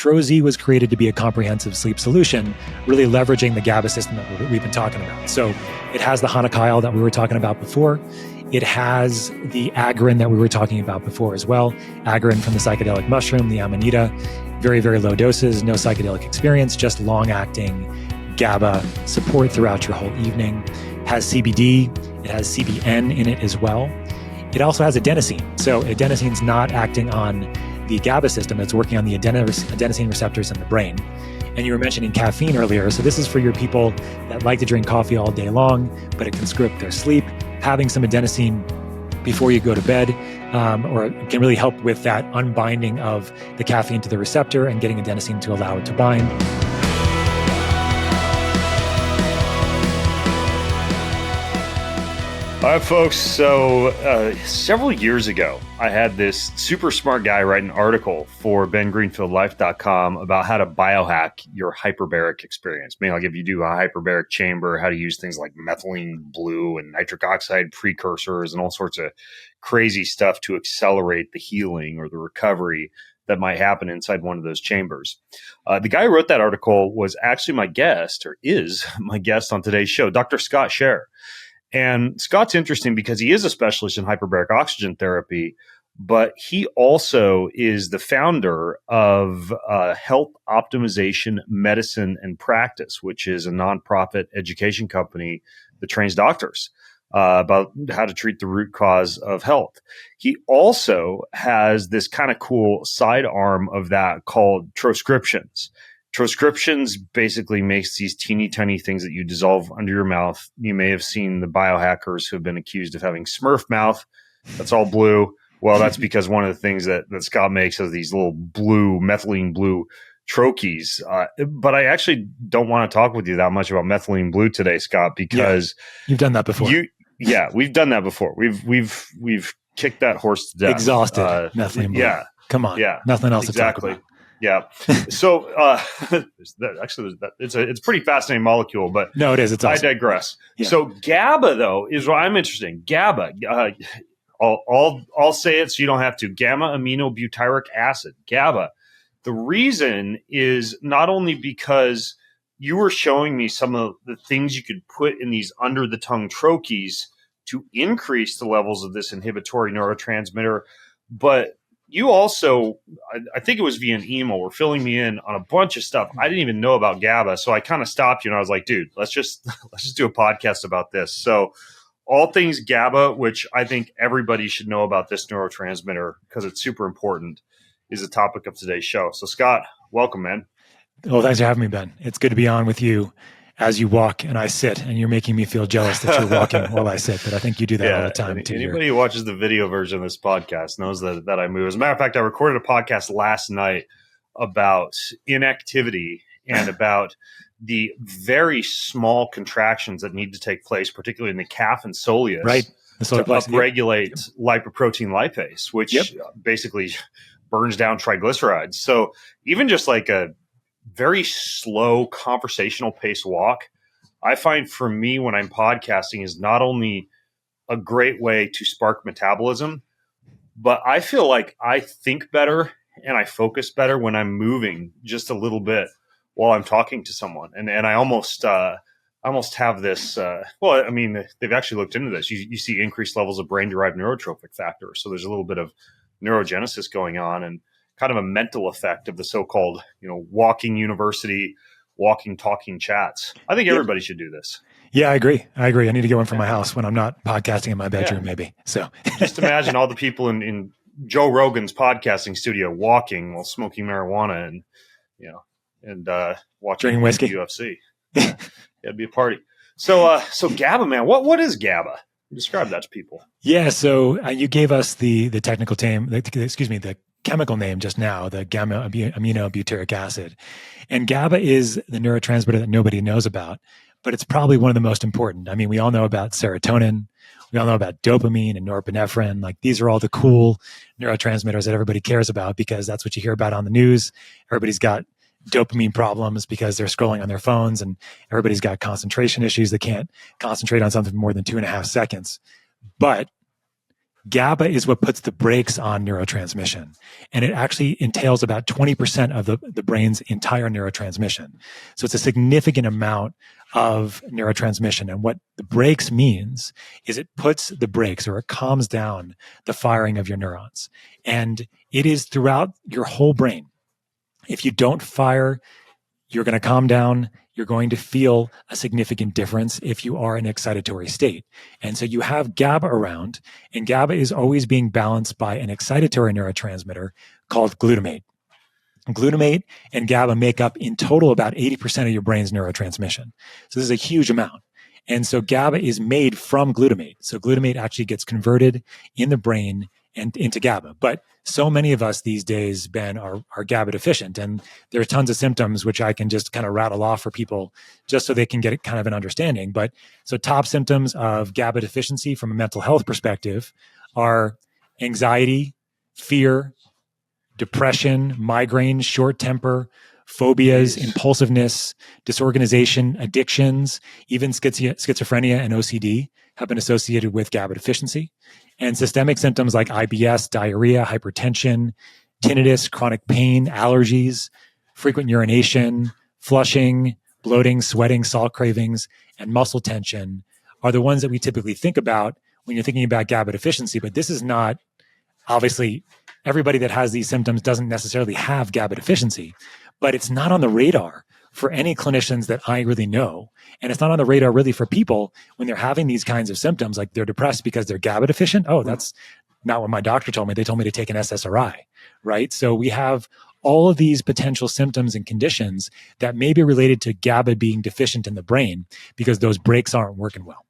Trozy was created to be a comprehensive sleep solution, really leveraging the GABA system that we've been talking about. So it has the hanakyle that we were talking about before. It has the agrin that we were talking about before as well. Agrin from the psychedelic mushroom, the Amanita. Very, very low doses, no psychedelic experience, just long-acting GABA support throughout your whole evening. Has CBD. It has CBN in it as well. It also has adenosine. So adenosine's not acting on the GABA system, it's working on the adenosine receptors in the brain. And you were mentioning caffeine earlier. So this is for your people that like to drink coffee all day long, but it can screw up their sleep. Having some adenosine before you go to bed, or it can really help with that unbinding of the caffeine to the receptor and getting adenosine to allow it to bind. All right, folks. So several years ago, I had this super smart guy write an article for bengreenfieldlife.com about how to biohack your hyperbaric experience. Meaning, like if you do a hyperbaric chamber, how to use things like methylene blue and nitric oxide precursors and all sorts of crazy stuff to accelerate the healing or the recovery that might happen inside one of those chambers. The guy who wrote that article was actually my guest, or is my guest on today's show, Dr. Scott Sherr. And Scott's interesting because he is a specialist in hyperbaric oxygen therapy, but he also is the founder of Health Optimization Medicine and Practice, which is a nonprofit education company that trains doctors about how to treat the root cause of health. He also has this kind of cool side arm of that called Transcriptions. Transcriptions basically makes these teeny tiny things that you dissolve under your mouth. You may have seen the biohackers who have been accused of having Smurf mouth. That's all blue. Well, that's because one of the things that Scott makes is these little blue, methylene blue troches. But I actually don't want to talk with you that much about methylene blue today, Scott, because you've done that before. We've done that before. We've kicked that horse to death. Exhausted methylene blue. Yeah. Come on. Yeah. Nothing else to talk about. Yeah. So it's a pretty fascinating molecule, but no, it is. It's awesome. I digress. Yeah. So GABA though is what I'm interested in. GABA. I'll say it so you don't have to. Gamma aminobutyric acid. GABA. The reason is not only because you were showing me some of the things you could put in these under the tongue troches to increase the levels of this inhibitory neurotransmitter, but you also, I think it was via an email, were filling me in on a bunch of stuff I didn't even know about GABA. So I kind of stopped you and I was like, dude, let's just do a podcast about this. So all things GABA, which I think everybody should know about this neurotransmitter because it's super important, is the topic of today's show. So Scott, welcome, man. Well, thanks for having me, Ben. It's good to be on with you as you walk and I sit, and you're making me feel jealous that you're walking while I sit, but I think you do that all the time too. Anybody who watches the video version of this podcast knows that I move. As a matter of fact, I recorded a podcast last night about inactivity and about the very small contractions that need to take place, particularly in the calf and soleus, right? To upregulate lipoprotein lipase, which basically burns down triglycerides. So even just like a very slow conversational pace walk, I find for me when I'm podcasting is not only a great way to spark metabolism, but I feel like I think better and I focus better when I'm moving just a little bit while I'm talking to someone. And I almost have this, well, I mean, they've actually looked into this. You see increased levels of brain-derived neurotrophic factor. So there's a little bit of neurogenesis going on and kind of a mental effect of the so-called, walking university, walking, talking chats. I think everybody should do this. Yeah, I agree. I need to get one from my house when I'm not podcasting in my bedroom, maybe. So just imagine all the people in Joe Rogan's podcasting studio walking while smoking marijuana and watching drinking whiskey, UFC. Yeah, it'd be a party. So GABA, man, what is GABA? Describe that to people. Yeah. So you gave us the technical name, the chemical name just now, the gamma aminobutyric acid. And GABA is the neurotransmitter that nobody knows about, but it's probably one of the most important. I mean, we all know about serotonin. We all know about dopamine and norepinephrine. Like these are all the cool neurotransmitters that everybody cares about because that's what you hear about on the news. Everybody's got dopamine problems because they're scrolling on their phones, and everybody's got concentration issues. They can't concentrate on something for more than 2.5 seconds. But GABA is what puts the brakes on neurotransmission. And it actually entails about 20% of the brain's entire neurotransmission. So it's a significant amount of neurotransmission. And what the brakes means is it puts the brakes, or it calms down the firing of your neurons. And it is throughout your whole brain. If you don't fire, you're going to calm down. You're going to feel a significant difference if you are in an excitatory state. And so you have GABA around, and GABA is always being balanced by an excitatory neurotransmitter called glutamate. Glutamate and GABA make up in total about 80% of your brain's neurotransmission. So this is a huge amount. And so GABA is made from glutamate. So glutamate actually gets converted in the brain and into GABA. But so many of us these days, Ben, are GABA deficient. And there are tons of symptoms which I can just kind of rattle off for people just so they can get kind of an understanding. But so top symptoms of GABA deficiency from a mental health perspective are anxiety, fear, depression, migraine, short temper, phobias, impulsiveness, disorganization, addictions, even schizophrenia and OCD have been associated with GABA deficiency. And systemic symptoms like IBS, diarrhea, hypertension, tinnitus, chronic pain, allergies, frequent urination, flushing, bloating, sweating, salt cravings, and muscle tension are the ones that we typically think about when you're thinking about GABA deficiency. But this is not, obviously, everybody that has these symptoms doesn't necessarily have GABA deficiency, but it's not on the radar for any clinicians that I really know. And it's not on the radar really for people when they're having these kinds of symptoms, like they're depressed because they're GABA deficient. Oh, that's not what my doctor told me. They told me to take an SSRI, right? So we have all of these potential symptoms and conditions that may be related to GABA being deficient in the brain because those brakes aren't working well.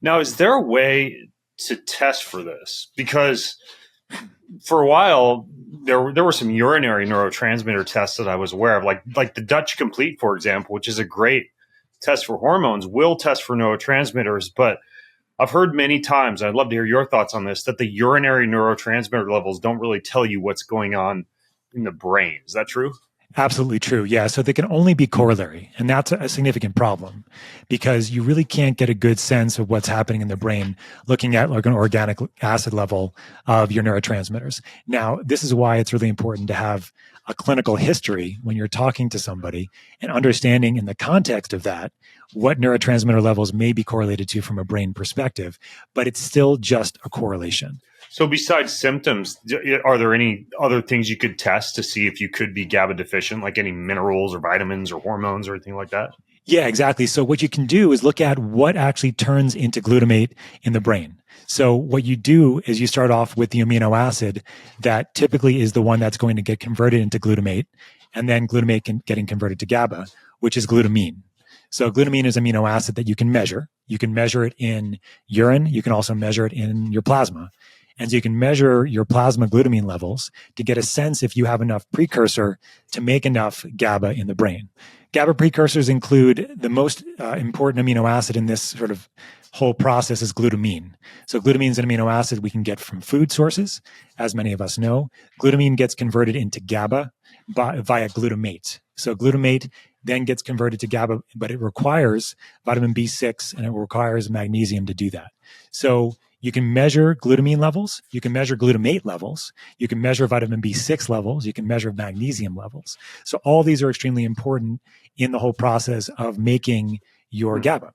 Now, is there a way to test for this? Because for a while, there were some urinary neurotransmitter tests that I was aware of, like the Dutch Complete, for example, which is a great test for hormones, will test for neurotransmitters. But I've heard many times, I'd love to hear your thoughts on this, that the urinary neurotransmitter levels don't really tell you what's going on in the brain. Is that true? Absolutely true. Yeah. So they can only be corollary. And that's a significant problem because you really can't get a good sense of what's happening in the brain looking at like an organic acid level of your neurotransmitters. Now, this is why it's really important to have a clinical history when you're talking to somebody and understanding in the context of that what neurotransmitter levels may be correlated to from a brain perspective, but it's still just a correlation. So besides symptoms, are there any other things you could test to see if you could be GABA deficient, like any minerals or vitamins or hormones or anything like that? Yeah, exactly. So what you can do is look at what actually turns into glutamate in the brain. So what you do is you start off with the amino acid that typically is the one that's going to get converted into glutamate, and then glutamate getting converted to GABA, which is glutamine. So glutamine is an amino acid that you can measure. You can measure it in urine. You can also measure it in your plasma. And so you can measure your plasma glutamine levels to get a sense if you have enough precursor to make enough GABA in the brain. GABA precursors include the most important amino acid in this sort of whole process is glutamine. So glutamine is an amino acid we can get from food sources, as many of us know. Glutamine gets converted into GABA via glutamate. So glutamate then gets converted to GABA, but it requires vitamin B6 and it requires magnesium to do that. So you can measure glutamine levels, you can measure glutamate levels, you can measure vitamin B6 levels, you can measure magnesium levels. So all these are extremely important in the whole process of making your GABA.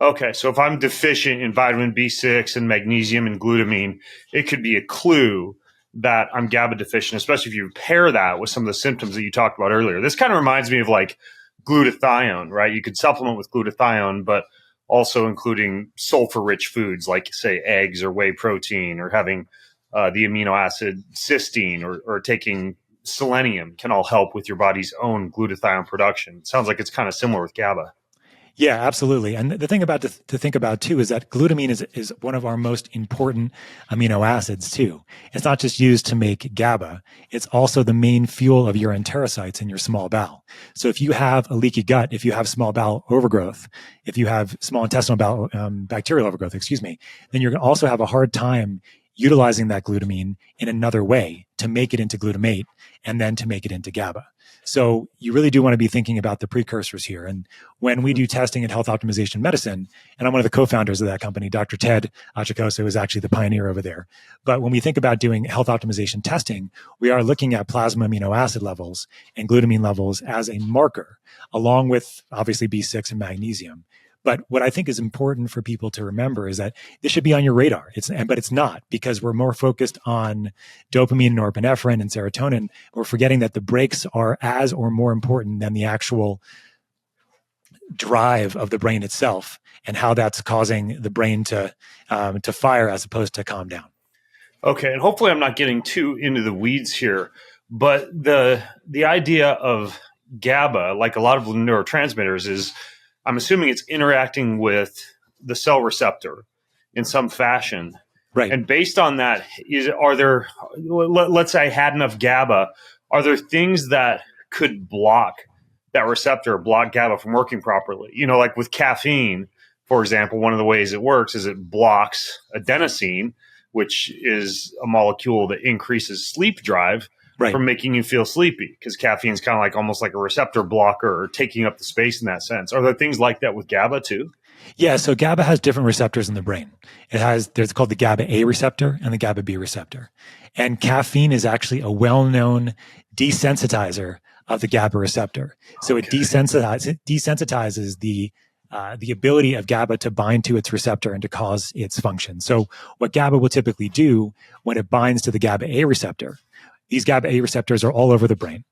Okay, so if I'm deficient in vitamin B6 and magnesium and glutamine, it could be a clue that I'm GABA deficient, especially if you pair that with some of the symptoms that you talked about earlier. This kind of reminds me of like glutathione, right? You could supplement with glutathione, but also including sulfur-rich foods like, say, eggs or whey protein, or having the amino acid cysteine, or taking selenium can all help with your body's own glutathione production. It sounds like it's kind of similar with GABA. Yeah, absolutely. And the thing about to think about too is that glutamine is one of our most important amino acids too. It's not just used to make GABA. It's also the main fuel of your enterocytes in your small bowel. So if you have a leaky gut, if you have small bowel overgrowth, if you have small intestinal bowel bacterial overgrowth, then you're going to also have a hard time utilizing that glutamine in another way to make it into glutamate and then to make it into GABA. So you really do want to be thinking about the precursors here. And when we do testing in health optimization medicine, and I'm one of the co-founders of that company, Dr. Ted Achikoso is actually the pioneer over there. But when we think about doing health optimization testing, we are looking at plasma amino acid levels and glutamine levels as a marker, along with obviously B6 and magnesium. But what I think is important for people to remember is that this should be on your radar. But it's not, because we're more focused on dopamine, norepinephrine, and serotonin. We're forgetting that the brakes are as or more important than the actual drive of the brain itself and how that's causing the brain to fire as opposed to calm down. Okay, and hopefully I'm not getting too into the weeds here, but the idea of GABA, like a lot of neurotransmitters, is I'm assuming it's interacting with the cell receptor in some fashion. Right. And based on that, let's say I had enough GABA, are there things that could block that receptor, block GABA from working properly? Like with caffeine, for example, one of the ways it works is it blocks adenosine, which is a molecule that increases sleep drive. Right. From making you feel sleepy, because caffeine is kind of like almost like a receptor blocker or taking up the space in that sense. Are there things like that with GABA too? Yeah, so GABA has different receptors in the brain. There's called the GABAA receptor and the GABAB receptor. And caffeine is actually a well-known desensitizer of the GABA receptor. So it desensitizes the ability of GABA to bind to its receptor and to cause its function. So what GABA will typically do when it binds to the GABAA receptor, these GABAA receptors are all over the brain.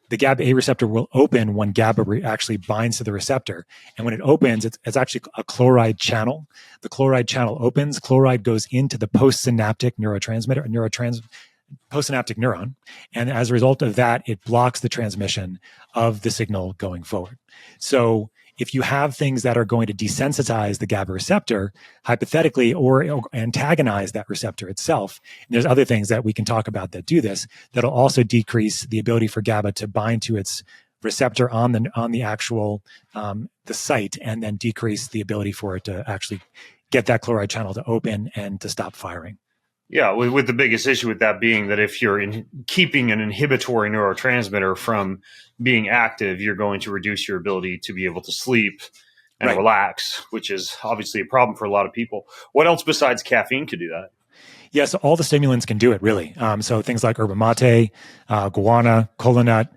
The GABAA receptor will open when GABA actually binds to the receptor. And when it opens, it's actually a chloride channel. The chloride channel opens. Chloride goes into the postsynaptic neurotransmitter, postsynaptic neuron. And as a result of that, it blocks the transmission of the signal going forward. So if you have things that are going to desensitize the GABA receptor, hypothetically, or antagonize that receptor itself, and there's other things that we can talk about that do this, that'll also decrease the ability for GABA to bind to its receptor on the actual the site, and then decrease the ability for it to actually get that chloride channel to open and to stop firing. Yeah, with the biggest issue with that being that if you're keeping an inhibitory neurotransmitter from being active, you're going to reduce your ability to be able to sleep and relax, which is obviously a problem for a lot of people. What else besides caffeine could do that? Yeah, so all the stimulants can do it, really. So things like yerba mate, guarana, kola nut,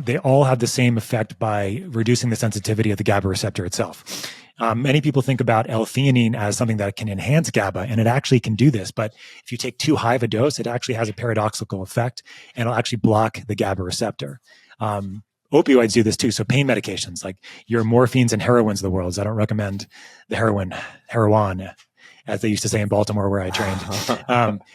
they all have the same effect by reducing the sensitivity of the GABA receptor itself. Many people think about L-theanine as something that can enhance GABA, and it actually can do this. But if you take too high of a dose, it actually has a paradoxical effect, and it'll actually block the GABA receptor. Opioids do this too. So pain medications like your morphines and heroines of the world. I don't recommend the heroin, as they used to say in Baltimore where I trained.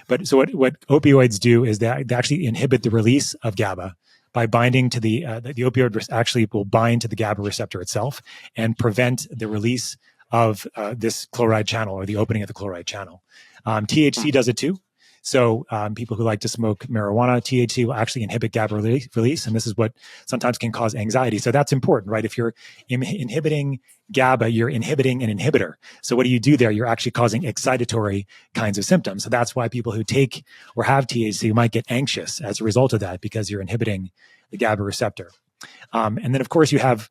But so what opioids do is they actually inhibit the release of GABA by binding to the opioid actually will bind to the GABA receptor itself and prevent the release of this chloride channel or the opening of the chloride channel. THC does it too. So people who like to smoke marijuana, THC will actually inhibit GABA release, and this is what sometimes can cause anxiety. So that's important, right? If you're inhibiting GABA, you're inhibiting an inhibitor. So what do you do there? You're actually causing excitatory kinds of symptoms. So that's why people who take or have THC might get anxious as a result of that, because you're inhibiting the GABA receptor. And then, of course, you have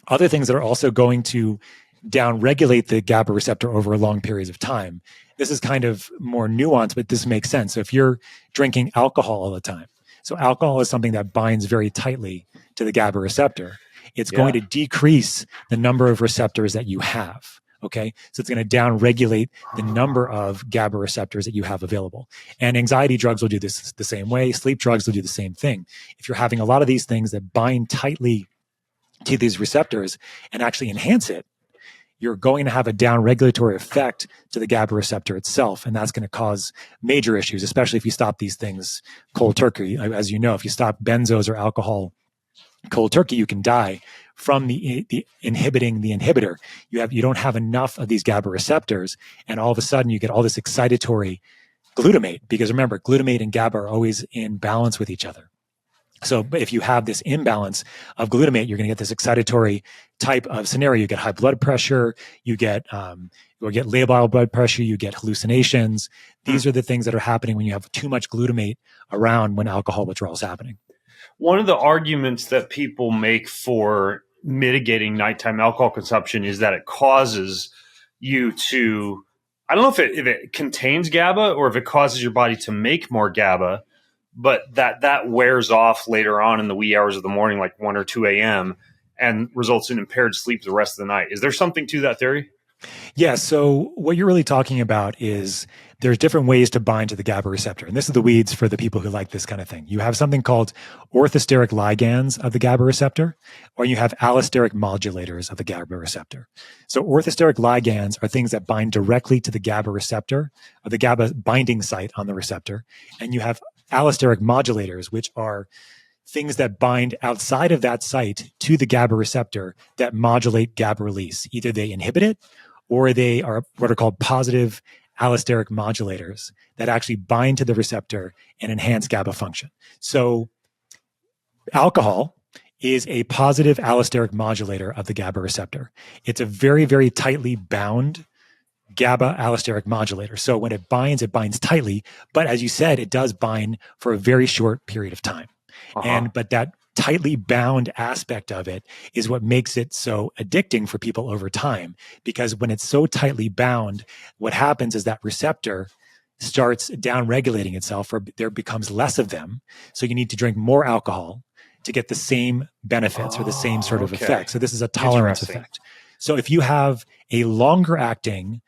other things that are also going to downregulate the GABA receptor over long periods of time. This is kind of more nuanced, but this makes sense. So if you're drinking alcohol all the time, so alcohol is something that binds very tightly to the GABA receptor. It's going to decrease the number of receptors that you have. Okay. So it's going to downregulate the number of GABA receptors that you have available. And anxiety drugs will do this the same way. Sleep drugs will do the same thing. If you're having a lot of these things that bind tightly to these receptors and actually enhance it, you're going to have a downregulatory effect to the GABA receptor itself. And that's going to cause major issues, especially if you stop these things cold turkey. As you know, if you stop benzos or alcohol cold turkey, you can die from the inhibiting the inhibitor. You don't have enough of these GABA receptors, and all of a sudden you get all this excitatory glutamate, because remember, glutamate and GABA are always in balance with each other. So if you have this imbalance of glutamate, you're going to get this excitatory type of scenario. You get high blood pressure, you'll get labile blood pressure, you get hallucinations. These are the things that are happening when you have too much glutamate around when alcohol withdrawal is happening. One of the arguments that people make for mitigating nighttime alcohol consumption is that it causes you to, I don't know if it contains GABA or if it causes your body to make more GABA, but that wears off later on in the wee hours of the morning, like 1 or 2 a.m., and results in impaired sleep the rest of the night. Is there something to that theory? Yeah. So what you're really talking about is there's different ways to bind to the GABA receptor. And this is the weeds for the people who like this kind of thing. You have something called orthosteric ligands of the GABA receptor, or you have allosteric modulators of the GABA receptor. So orthosteric ligands are things that bind directly to the GABA receptor, or the GABA binding site on the receptor. And you have allosteric modulators, which are things that bind outside of that site to the GABA receptor that modulate GABA release. Either they inhibit it, or they are what are called positive allosteric modulators that actually bind to the receptor and enhance GABA function. So alcohol is a positive allosteric modulator of the GABA receptor. It's a very, very tightly bound GABA allosteric modulator. So when it binds tightly, but as you said, it does bind for a very short period of time. But that tightly bound aspect of it is what makes it so addicting for people over time. Because when it's so tightly bound, what happens is that receptor starts down-regulating itself, or there becomes less of them. So you need to drink more alcohol to get the same benefits or the same sort of effect. So this is a tolerance effect. So if you have a longer acting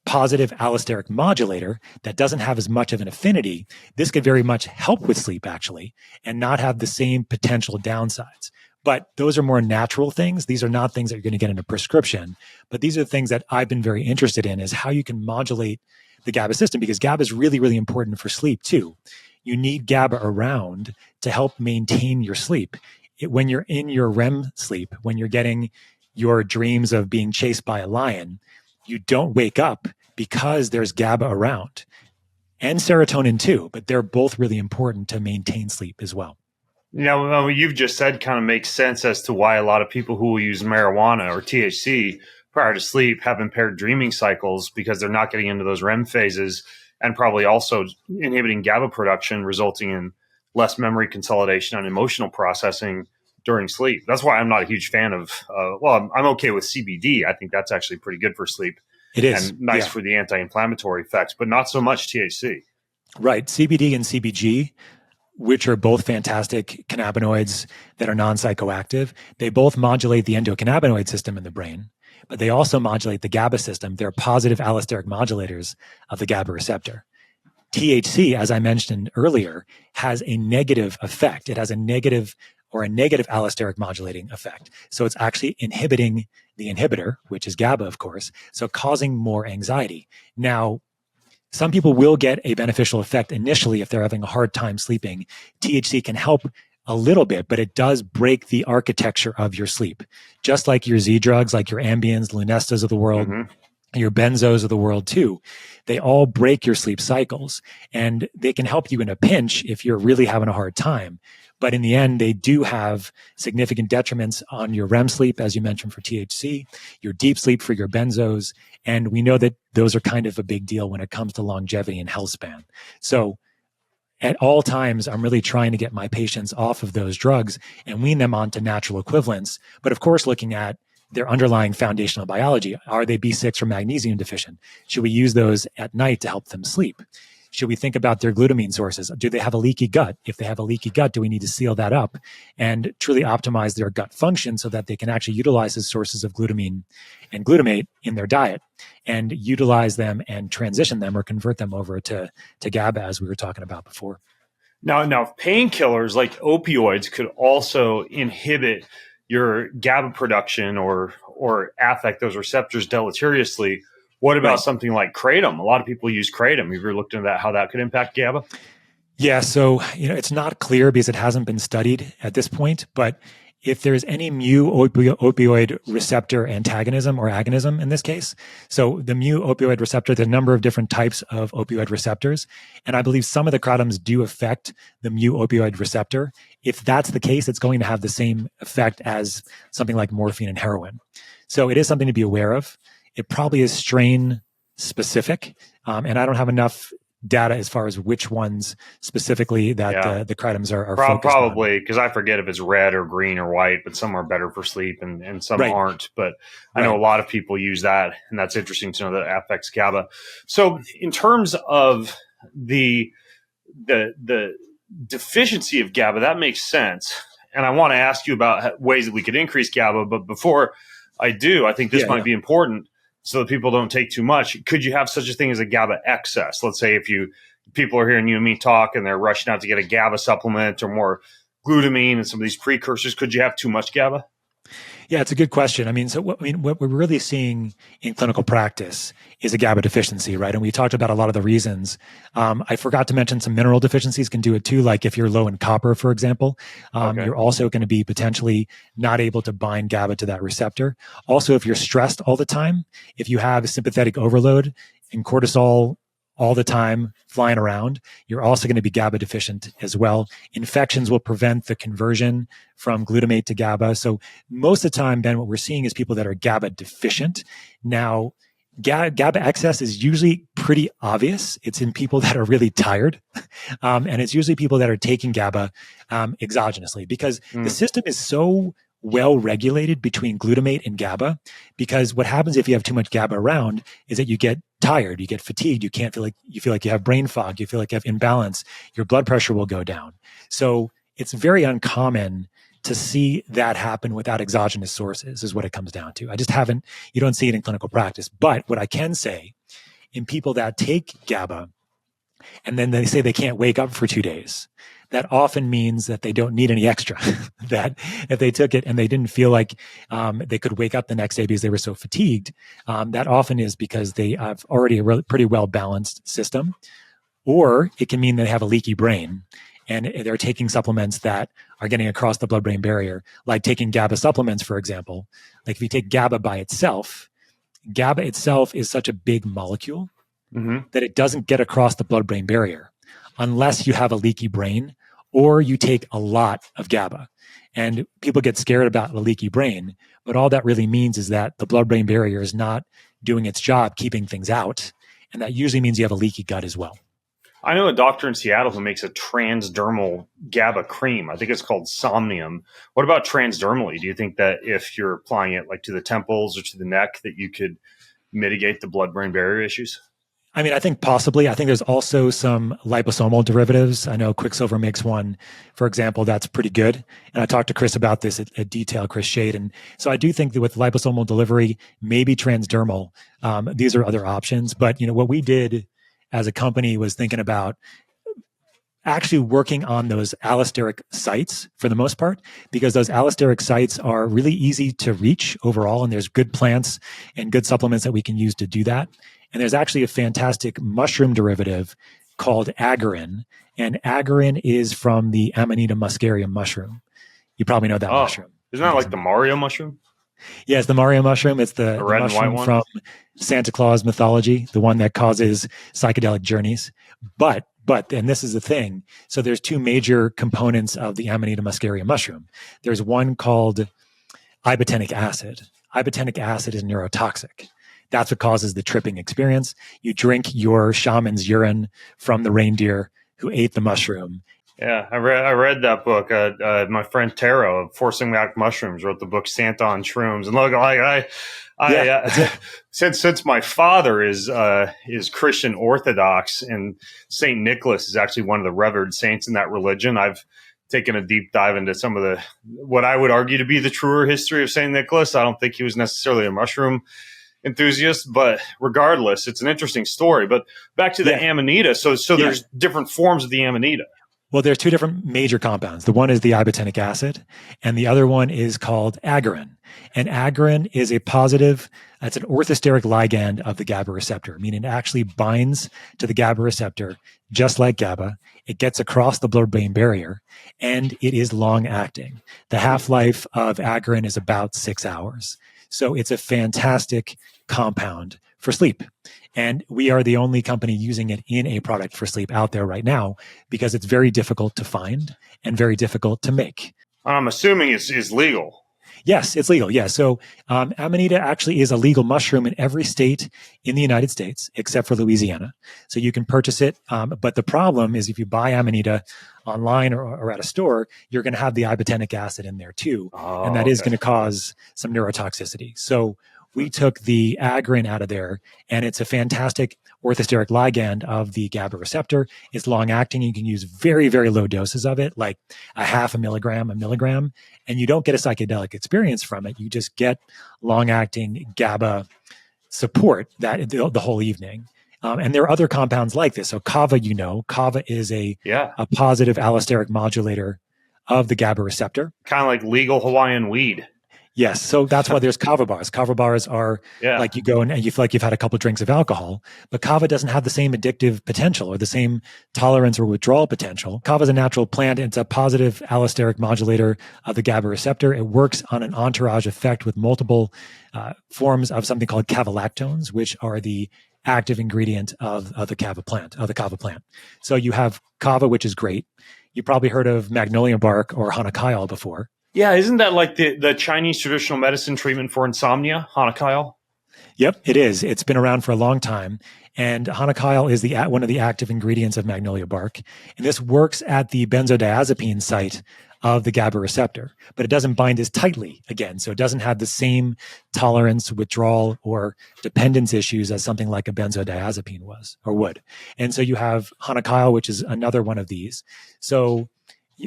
positive allosteric modulator that doesn't have as much of an affinity, this could very much help with sleep actually, and not have the same potential downsides. But those are more natural things. These are not things that you're going to get in a prescription, but these are things that I've been very interested in, is how you can modulate the GABA system, because GABA is really, really important for sleep too. You need GABA around to help maintain your sleep. When you're in your REM sleep, when you're getting your dreams of being chased by a lion, you don't wake up because there's GABA around, and serotonin too, but they're both really important to maintain sleep as well. Now, what you've just said kind of makes sense as to why a lot of people who will use marijuana or THC prior to sleep have impaired dreaming cycles, because they're not getting into those REM phases, and probably also inhibiting GABA production, resulting in less memory consolidation and emotional processing during sleep. That's why I'm not a huge fan of, I'm okay with CBD. I think that's actually pretty good for sleep. It is. And nice for the anti-inflammatory effects, but not so much THC. Right. CBD and CBG, which are both fantastic cannabinoids that are non-psychoactive, they both modulate the endocannabinoid system in the brain, but they also modulate the GABA system. They're positive allosteric modulators of the GABA receptor. THC, as I mentioned earlier, has a negative effect. It has a negative allosteric modulating effect. So it's actually inhibiting the inhibitor, which is GABA, of course, so causing more anxiety. Now, some people will get a beneficial effect initially if they're having a hard time sleeping. THC can help a little bit, but it does break the architecture of your sleep. Just like your Z drugs, like your Ambiens, Lunestas of the world, your benzos of the world too, they all break your sleep cycles, and they can help you in a pinch if you're really having a hard time. But in the end, they do have significant detriments on your REM sleep, as you mentioned, for THC, your deep sleep for your benzos. And we know that those are kind of a big deal when it comes to longevity and health span. So at all times, I'm really trying to get my patients off of those drugs and wean them onto natural equivalents. But of course, looking at their underlying foundational biology. Are they B6 or magnesium deficient? Should we use those at night to help them sleep? Should we think about their glutamine sources? Do they have a leaky gut? If they have a leaky gut, do we need to seal that up and truly optimize their gut function so that they can actually utilize the sources of glutamine and glutamate in their diet and utilize them and transition them or convert them over to GABA, as we were talking about before? Now, painkillers like opioids could also inhibit your GABA production or affect those receptors deleteriously. What about something like kratom? A lot of people use kratom. Have you ever looked into that, how that could impact GABA? Yeah, so it's not clear because it hasn't been studied at this point, but if there's any opioid receptor antagonism or agonism in this case. So the mu opioid receptor, there's a number of different types of opioid receptors. And I believe some of the kratom do affect the mu opioid receptor. If that's the case, it's going to have the same effect as something like morphine and heroin. So it is something to be aware of. It probably is strain specific. And I don't have enough data as far as which ones specifically that the kratoms are focused probably on. Because I forget if it's red or green or white, but some are better for sleep and some aren't. But I know a lot of people use that, and that's interesting to know that it affects GABA. So in terms of the deficiency of GABA, that makes sense. And I want to ask you about ways that we could increase GABA. But before I do, I think this might be important so that people don't take too much. Could you have such a thing as a GABA excess? Let's say if people are hearing you and me talk and they're rushing out to get a GABA supplement or more glutamine and some of these precursors, could you have too much GABA? Yeah, it's a good question. I mean, what we're really seeing in clinical practice is a GABA deficiency, right? And we talked about a lot of the reasons. I forgot to mention some mineral deficiencies can do it too. Like if you're low in copper, for example, you're also going to be potentially not able to bind GABA to that receptor. Also, if you're stressed all the time, if you have sympathetic overload and cortisol all the time flying around, you're also going to be GABA deficient as well. Infections will prevent the conversion from glutamate to GABA. So most of the time, Ben, what we're seeing is people that are GABA deficient. Now, GABA excess is usually pretty obvious. It's in people that are really tired. And it's usually people that are taking GABA exogenously because the system is so well regulated between glutamate and GABA, because what happens if you have too much GABA around is that you get tired, you get fatigued, you feel like you have brain fog, you feel like you have imbalance, your blood pressure will go down. So it's very uncommon to see that happen without exogenous sources is what it comes down to. You don't see it in clinical practice. But what I can say in people that take GABA and then they say they can't wake up for 2 days, that often means that they don't need any extra. That if they took it and they didn't feel like they could wake up the next day because they were so fatigued, that often is because they have already a pretty well-balanced system. Or it can mean they have a leaky brain and they're taking supplements that are getting across the blood-brain barrier, like taking GABA supplements, for example. Like if you take GABA by itself, GABA itself is such a big molecule that it doesn't get across the blood-brain barrier unless you have a leaky brain or you take a lot of GABA. And people get scared about a leaky brain, but all that really means is that the blood-brain barrier is not doing its job keeping things out. And that usually means you have a leaky gut as well. I know a doctor in Seattle who makes a transdermal GABA cream. I think it's called Somnium. What about transdermally? Do you think that if you're applying it like to the temples or to the neck that you could mitigate the blood-brain barrier issues? I mean, I think possibly. I think there's also some liposomal derivatives. I know Quicksilver makes one, for example, that's pretty good. And I talked to Chris about this at detail, Chris Shade. And so I do think that with liposomal delivery, maybe transdermal, these are other options. But, what we did as a company was thinking about actually working on those allosteric sites for the most part, because those allosteric sites are really easy to reach overall. And there's good plants and good supplements that we can use to do that. And there's actually a fantastic mushroom derivative called agarin. And agarin is from the Amanita muscaria mushroom. You probably know that mushroom. Isn't that like the Mario mushroom? Yeah, it's the Mario mushroom. It's the red mushroom and white one from Santa Claus mythology, the one that causes psychedelic journeys. But, and this is the thing. So there's two major components of the Amanita muscaria mushroom. There's one called ibotenic acid. Ibotenic acid is neurotoxic. That's what causes the tripping experience. You drink your shaman's urine from the reindeer who ate the mushroom. Yeah, I read that book. My friend Taro of Forcing Back Mushrooms wrote the book Santa on Shrooms. And look, since my father is Christian Orthodox and Saint Nicholas is actually one of the revered saints in that religion, I've taken a deep dive into some of what I would argue to be the truer history of Saint Nicholas. I don't think he was necessarily a mushroom enthusiast, but regardless, it's an interesting story. But back to the Amanita. So there's different forms of the Amanita. Well, there's two different major compounds. The one is the ibotenic acid, and the other one is called agarin. And agrin is a positive, it's an orthosteric ligand of the GABA receptor, meaning it actually binds to the GABA receptor just like GABA. It gets across the blood-brain barrier, and it is long-acting. The half-life of agrin is about 6 hours. So it's a fantastic compound for sleep. And we are the only company using it in a product for sleep out there right now because it's very difficult to find and very difficult to make. I'm assuming it's legal. Yes, it's legal. Yeah. So Amanita actually is a legal mushroom in every state in the United States, except for Louisiana. So you can purchase it. But the problem is if you buy Amanita online or at a store, you're going to have the ibotenic acid in there too. And that is going to cause some neurotoxicity. So we took the agrin out of there, and it's a fantastic orthosteric ligand of the GABA receptor. It's long acting. You can use very, very low doses of it, like a half a milligram, and you don't get a psychedelic experience from it. You just get long acting GABA support that the whole evening. And there are other compounds like this. So kava, kava is a positive allosteric modulator of the GABA receptor. Kind of like legal Hawaiian weed. Yes. So that's why there's kava bars. Kava bars are like you go and you feel like you've had a couple of drinks of alcohol, but kava doesn't have the same addictive potential or the same tolerance or withdrawal potential. Kava is a natural plant. It's a positive allosteric modulator of the GABA receptor. It works on an entourage effect with multiple forms of something called cavalactones, which are the active ingredient of the kava plant, So you have kava, which is great. You probably heard of magnolia bark or hanakayal before. Yeah, isn't that like the Chinese traditional medicine treatment for insomnia, hanakayal? Yep, it is. It's been around for a long time. And hanakayal is one of the active ingredients of magnolia bark. And this works at the benzodiazepine site of the GABA receptor, but it doesn't bind as tightly again. So it doesn't have the same tolerance, withdrawal, or dependence issues as something like a benzodiazepine would. And so you have hanakayal, which is another one of these. So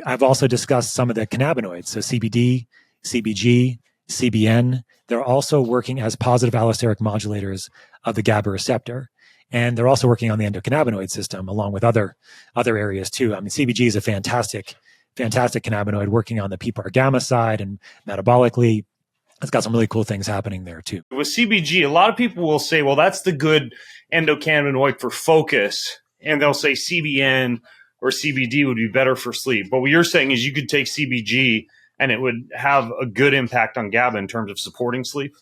I've also discussed some of the cannabinoids. So CBD, CBG, CBN, they're also working as positive allosteric modulators of the GABA receptor. And they're also working on the endocannabinoid system along with other areas too. I mean, CBG is a fantastic cannabinoid working on the PPAR gamma side and metabolically. It's got some really cool things happening there too. With CBG, a lot of people will say, well, that's the good endocannabinoid for focus. And they'll say CBN or CBD would be better for sleep. But what you're saying is you could take CBG and it would have a good impact on GABA in terms of supporting sleep?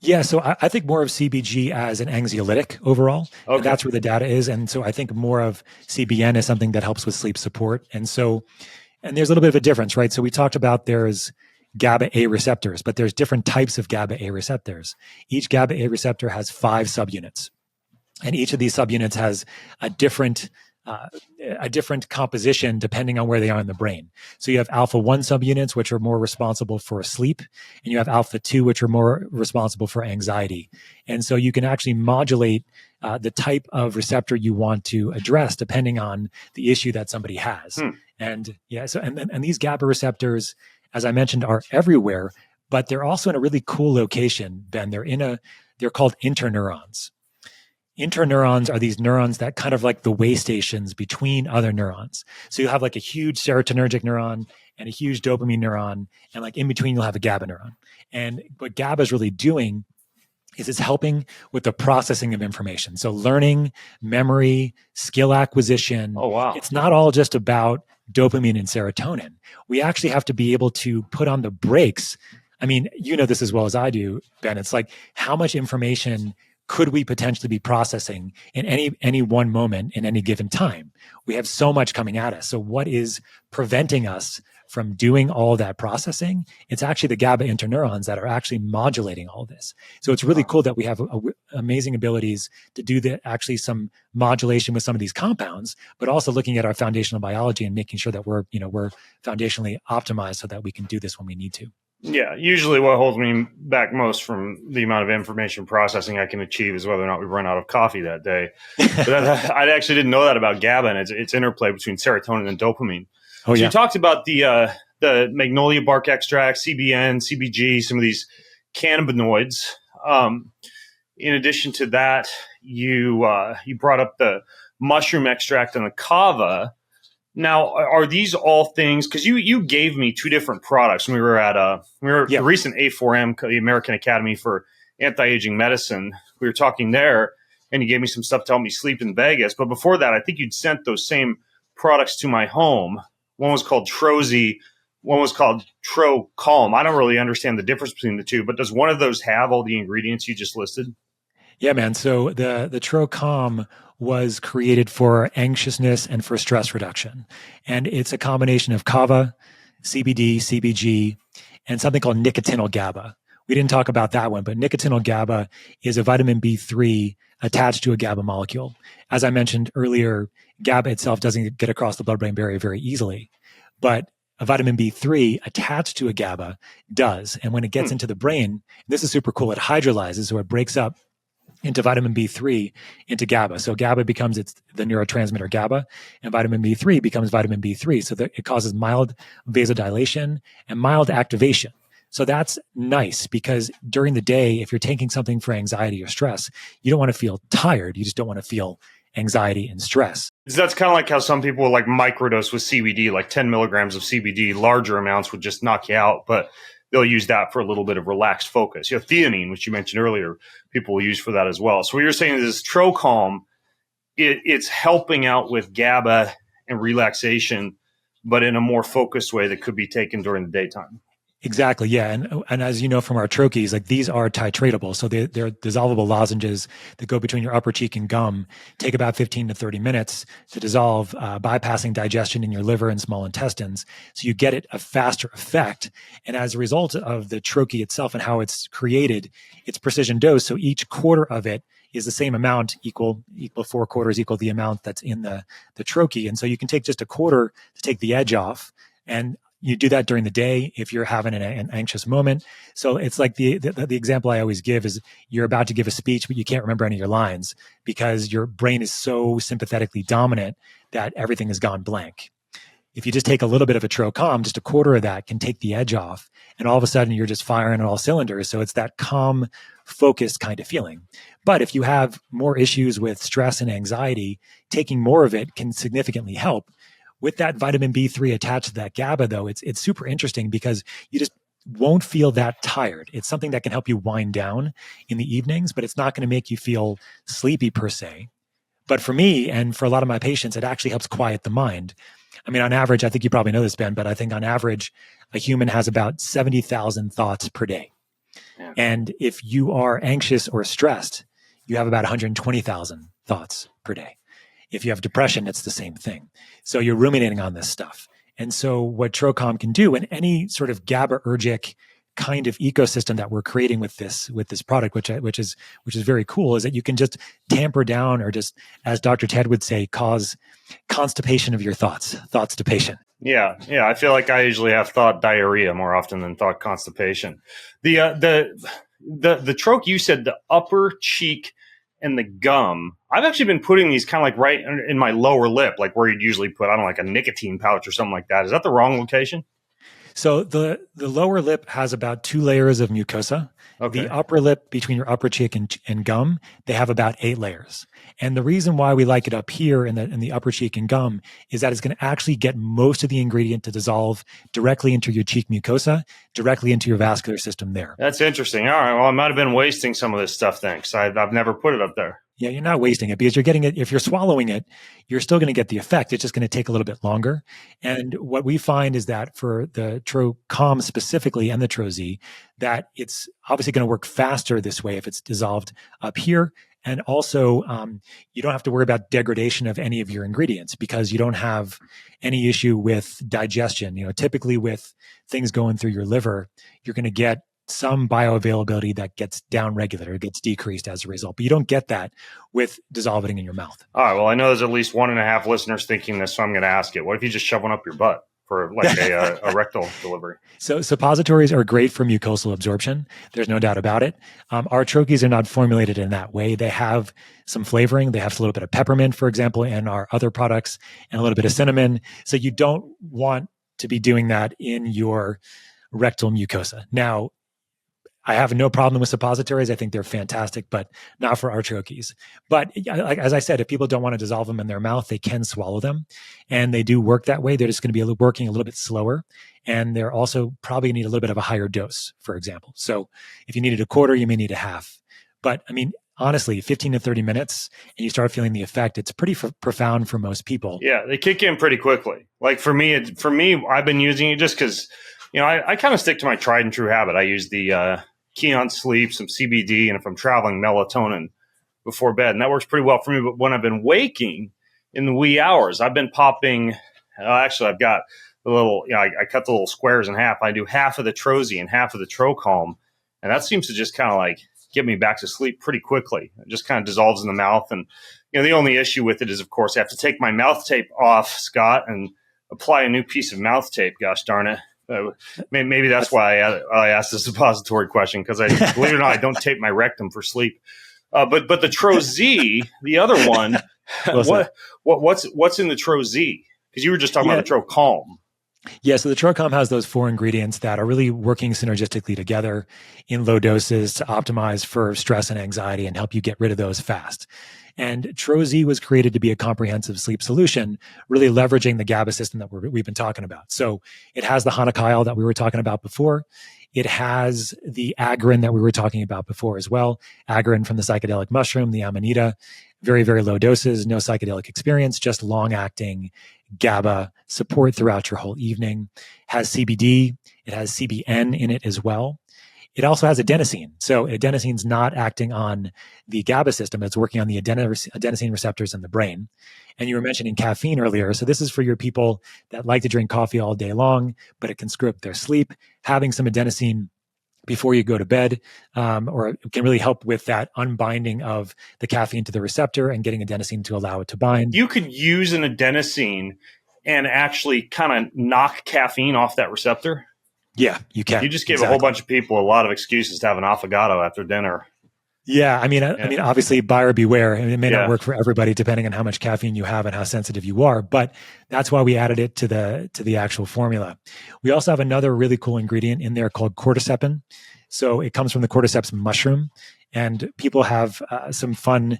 Yeah, so I think more of CBG as an anxiolytic overall. Okay. And that's where the data is. And so I think more of CBN is something that helps with sleep support. And there's a little bit of a difference, right? So we talked about there's GABAA receptors, but there's different types of GABAA receptors. Each GABAA receptor has 5 subunits. And each of these subunits has a different composition depending on where they are in the brain. So you have alpha 1 subunits, which are more responsible for sleep, and you have alpha 2, which are more responsible for anxiety. And so you can actually modulate the type of receptor you want to address depending on the issue that somebody has. And these GABA receptors, as I mentioned, are everywhere, but they're also in a really cool location, Ben. They're called interneurons. Interneurons are these neurons that kind of like the way stations between other neurons. So you'll have like a huge serotonergic neuron and a huge dopamine neuron, and like in between you'll have a GABA neuron. And what GABA is really doing is it's helping with the processing of information. So learning, memory, skill acquisition. Oh, wow. It's not all just about dopamine and serotonin. We actually have to be able to put on the brakes. I mean, you know this as well as I do, Ben. It's like how much information could we potentially be processing in any one moment in any given time? We have so much coming at us. So what is preventing us from doing all that processing? It's actually the GABA interneurons that are actually modulating all this. So it's really cool that we have amazing abilities to do actually some modulation with some of these compounds, but also looking at our foundational biology and making sure that we're foundationally optimized so that we can do this when we need to. Yeah, usually what holds me back most from the amount of information processing I can achieve is whether or not we run out of coffee that day. But I actually didn't know that about GABA and its interplay between serotonin and dopamine. Oh, yeah. So you talked about the magnolia bark extract, CBN, CBG, some of these cannabinoids. In addition to that, you brought up the mushroom extract and the kava. Now, are these all things? Because you gave me two different products when we were at the Yep. recent A4M, the American Academy for Anti-Aging Medicine. We were talking there, and you gave me some stuff to help me sleep in Vegas. But before that, I think you'd sent those same products to my home. One was called Trozy, one was called Tro Calm. I don't really understand the difference between the two, but does one of those have all the ingredients you just listed? Yeah, man. So the Trocom was created for anxiousness and for stress reduction. And it's a combination of kava, CBD, CBG, and something called nicotinyl GABA. We didn't talk about that one, but nicotinyl GABA is a vitamin B3 attached to a GABA molecule. As I mentioned earlier, GABA itself doesn't get across the blood-brain barrier very easily, but a vitamin B3 attached to a GABA does. And when it gets into the brain, this is super cool. It hydrolyzes, so it breaks up into vitamin B3 into GABA. So GABA becomes the neurotransmitter GABA, and vitamin B3 becomes vitamin B3. So that it causes mild vasodilation and mild activation. So that's nice because during the day, if you're taking something for anxiety or stress, you don't want to feel tired. You just don't want to feel anxiety and stress. That's kind of like how some people will like microdose with CBD, like 10 milligrams of CBD. Larger amounts would just knock you out, but they'll use that for a little bit of relaxed focus. Theanine, which you mentioned earlier, people will use for that as well. So what you're saying is Trocalm, it's helping out with GABA and relaxation, but in a more focused way that could be taken during the daytime. Exactly. Yeah. And as you know from our troches, like these are titratable. So they're dissolvable lozenges that go between your upper cheek and gum, take about 15 to 30 minutes to dissolve, bypassing digestion in your liver and small intestines. So you get a faster effect. And as a result of the troche itself and how it's created, it's precision dose. So each quarter of it is the same amount, equal 4 quarters, equal the amount that's in the troche. And so you can take just a quarter to take the edge off. And you do that during the day if you're having an anxious moment. So it's like the example I always give is you're about to give a speech, but you can't remember any of your lines because your brain is so sympathetically dominant that everything has gone blank. If you just take a little bit of a Trocom, just a quarter of that can take the edge off, and all of a sudden you're just firing on all cylinders. So it's that calm, focused kind of feeling. But if you have more issues with stress and anxiety, taking more of it can significantly help. With that vitamin B3 attached to that GABA, though, it's super interesting because you just won't feel that tired. It's something that can help you wind down in the evenings, but it's not going to make you feel sleepy per se. But for me and for a lot of my patients, it actually helps quiet the mind. I mean, on average, I think you probably know this, Ben, but I think on average, a human has about 70,000 thoughts per day. Yeah. And if you are anxious or stressed, you have about 120,000 thoughts per day. If you have depression, it's the same thing. So you're ruminating on this stuff. And so what Trocom can do, and any sort of GABAergic kind of ecosystem that we're creating with this product, which is very cool, is that you can just tamper down, or just, as Dr. Ted would say, cause constipation of your thoughts to patient. Yeah. I feel like I usually have thought diarrhea more often than thought constipation. The troche, you said the upper cheek and the gum. I've actually been putting these kind of like right in my lower lip, like where you'd usually put, I don't know, like a nicotine pouch or something like that. Is that the wrong location? So the lower lip has about 2 layers of mucosa. Okay. The upper lip, between your upper cheek and gum, they have about 8 layers. And the reason why we like it up here in the upper cheek and gum is that it's going to actually get most of the ingredient to dissolve directly into your cheek mucosa, directly into your vascular system there. That's interesting. All right. Well, I might have been wasting some of this stuff then, because I've never put it up there. Yeah, you're not wasting it because you're getting it. If you're swallowing it, you're still going to get the effect. It's just going to take a little bit longer. And what we find is that for the Trocom specifically and the Trozy, that it's obviously going to work faster this way if it's dissolved up here. And also, you don't have to worry about degradation of any of your ingredients because you don't have any issue with digestion. Typically with things going through your liver, you're going to get some bioavailability that gets downregulated or gets decreased as a result. But you don't get that with dissolving in your mouth. All right. Well, I know there's at least 1.5 listeners thinking this, so I'm going to ask it. What if you just shove one up your butt for like a rectal delivery? So suppositories are great for mucosal absorption. There's no doubt about it. Our troches are not formulated in that way. They have some flavoring. They have a little bit of peppermint, for example, in our other products, and a little bit of cinnamon. So you don't want to be doing that in your rectal mucosa. Now, I have no problem with suppositories. I think they're fantastic, but not for arthroches. But like, as I said, if people don't want to dissolve them in their mouth, they can swallow them. And they do work that way. They're just going to be working a little bit slower. And they're also probably need a little bit of a higher dose, for example. So if you needed a quarter, you may need a half. But I mean, honestly, 15 to 30 minutes and you start feeling the effect. It's pretty profound for most people. Yeah, they kick in pretty quickly. Like for me, I've been using it just because, I kind of stick to my tried and true habit. I use the key on sleep, some CBD, and if I'm traveling, melatonin before bed. And that works pretty well for me. But when I've been waking in the wee hours, I've been popping. Actually, I've got the little, I cut the little squares in half. I do half of the Trozy and half of the Trocalm. And that seems to just kind of like get me back to sleep pretty quickly. It just kind of dissolves in the mouth. And, the only issue with it is, of course, I have to take my mouth tape off, Scott, and apply a new piece of mouth tape. Gosh darn it. Maybe that's why I asked the suppository question, because I believe it or not, I don't tape my rectum for sleep. But the Troz, the other one, what's in the Troz? Because you were just talking about the Trocalm. Yeah, so the Trocalm has those 4 ingredients that are really working synergistically together in low doses to optimize for stress and anxiety and help you get rid of those fast. And Troz was created to be a comprehensive sleep solution, really leveraging the GABA system that we've been talking about. So it has the hanikayal that we were talking about before. It has the agrin that we were talking about before as well. Agrin from the psychedelic mushroom, the Amanita. Very, very low doses, no psychedelic experience, just long-acting GABA support throughout your whole evening. Has CBD. It has CBN in it as well. It also has adenosine. So adenosine's not acting on the GABA system. It's working on the adenosine receptors in the brain. And you were mentioning caffeine earlier. So this is for your people that like to drink coffee all day long, but it can screw up their sleep. Having some adenosine before you go to bed, or it can really help with that unbinding of the caffeine to the receptor and getting adenosine to allow it to bind. You could use an adenosine and actually kind of knock caffeine off that receptor. Yeah, you can. You just gave a whole bunch of people a lot of excuses to have an affogato after dinner. Yeah, I mean, obviously, buyer beware. And it may not work for everybody, depending on how much caffeine you have and how sensitive you are. But that's why we added it to the actual formula. We also have another really cool ingredient in there called cordycepin. So it comes from the cordyceps mushroom, and people have some fun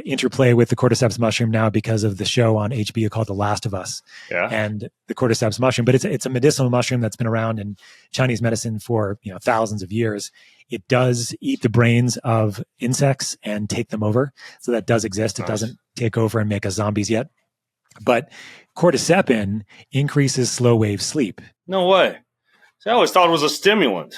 interplay with the cordyceps mushroom now because of the show on HBO called The Last of Us, and the cordyceps mushroom. But it's a medicinal mushroom that's been around in Chinese medicine for thousands of years. It does eat the brains of insects and take them over. So that does exist. It doesn't take over and make us zombies yet. But cordycepin increases slow wave sleep. No way. So I always thought it was a stimulant.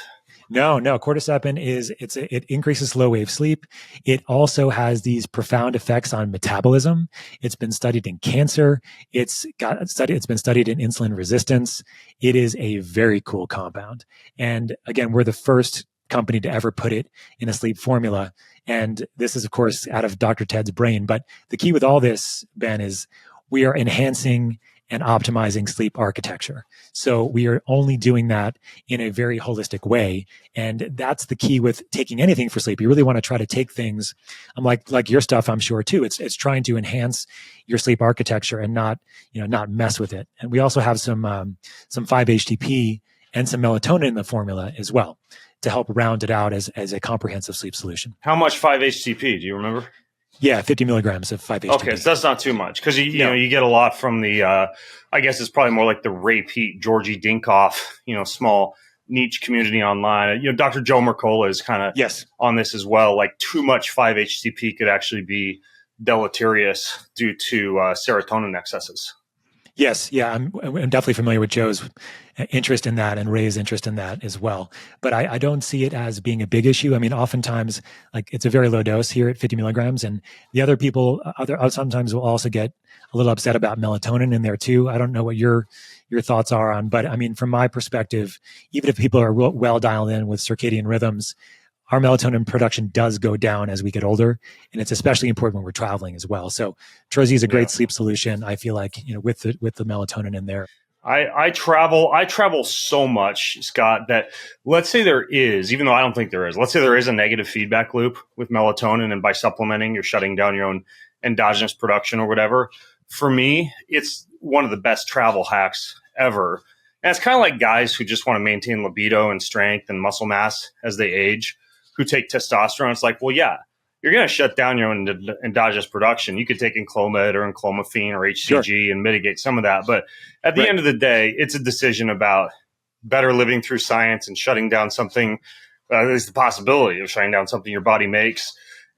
No. Cordycepin it increases slow wave sleep. It also has these profound effects on metabolism. It's been studied in cancer. It's been studied in insulin resistance. It is a very cool compound. And again, we're the first company to ever put it in a sleep formula. And this is, of course, out of Dr. Ted's brain. But the key with all this, Ben, is we are enhancing and optimizing sleep architecture. So we are only doing that in a very holistic way. And that's the key with taking anything for sleep. You really want to try to take things, like your stuff, I'm sure too. It's trying to enhance your sleep architecture and not mess with it. And we also have some 5-HTP and some melatonin in the formula as well to help round it out as a comprehensive sleep solution. How much 5-HTP? Do you remember? Yeah, 50 milligrams of 5-HTP. Okay, so that's not too much because you get a lot from the. I guess it's probably more like the Ray Pete, Georgie Dinkoff, small niche community online. Dr. Joe Mercola is kind of on this as well. Like too much 5-HTP could actually be deleterious due to serotonin excesses. Yes, yeah, I'm definitely familiar with Joe's interest in that and Ray's interest in that as well. But I don't see it as being a big issue. I mean, oftentimes, it's a very low dose here at 50 milligrams, and the other people, sometimes will also get a little upset about melatonin in there too. I don't know what your thoughts are on, but I mean, from my perspective, even if people are well dialed in with circadian rhythms, our melatonin production does go down as we get older, and it's especially important when we're traveling as well. So Trozy is a great sleep solution. I feel like, with the melatonin in there. I travel so much, Scott, that let's say there is, even though I don't think there is, let's say there is a negative feedback loop with melatonin, and by supplementing, you're shutting down your own endogenous production or whatever. For me, it's one of the best travel hacks ever. And it's kind of like guys who just want to maintain libido and strength and muscle mass as they age, who take testosterone. It's like, well, yeah, you're going to shut down your own endogenous production. You could take enclomet or enclomiphene or HCG and mitigate some of that. But at the end of the day, it's a decision about better living through science and shutting down something. There's the possibility of shutting down something your body makes.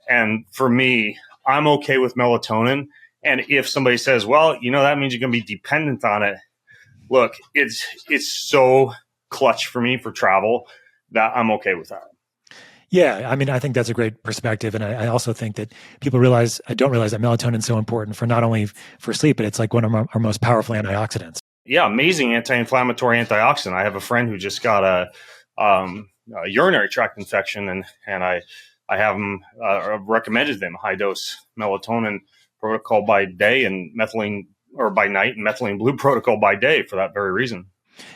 And for me, I'm okay with melatonin. And if somebody says, well, that means you're going to be dependent on it. Look, it's so clutch for me for travel that I'm okay with that. Yeah, I mean, I think that's a great perspective. And I also think that people don't realize that melatonin is so important for not only for sleep, but it's like one of our most powerful antioxidants. Yeah, amazing anti-inflammatory antioxidant. I have a friend who just got a urinary tract infection, and I have them recommended them high dose melatonin protocol by day and methylene or by night, and methylene blue protocol by day for that very reason.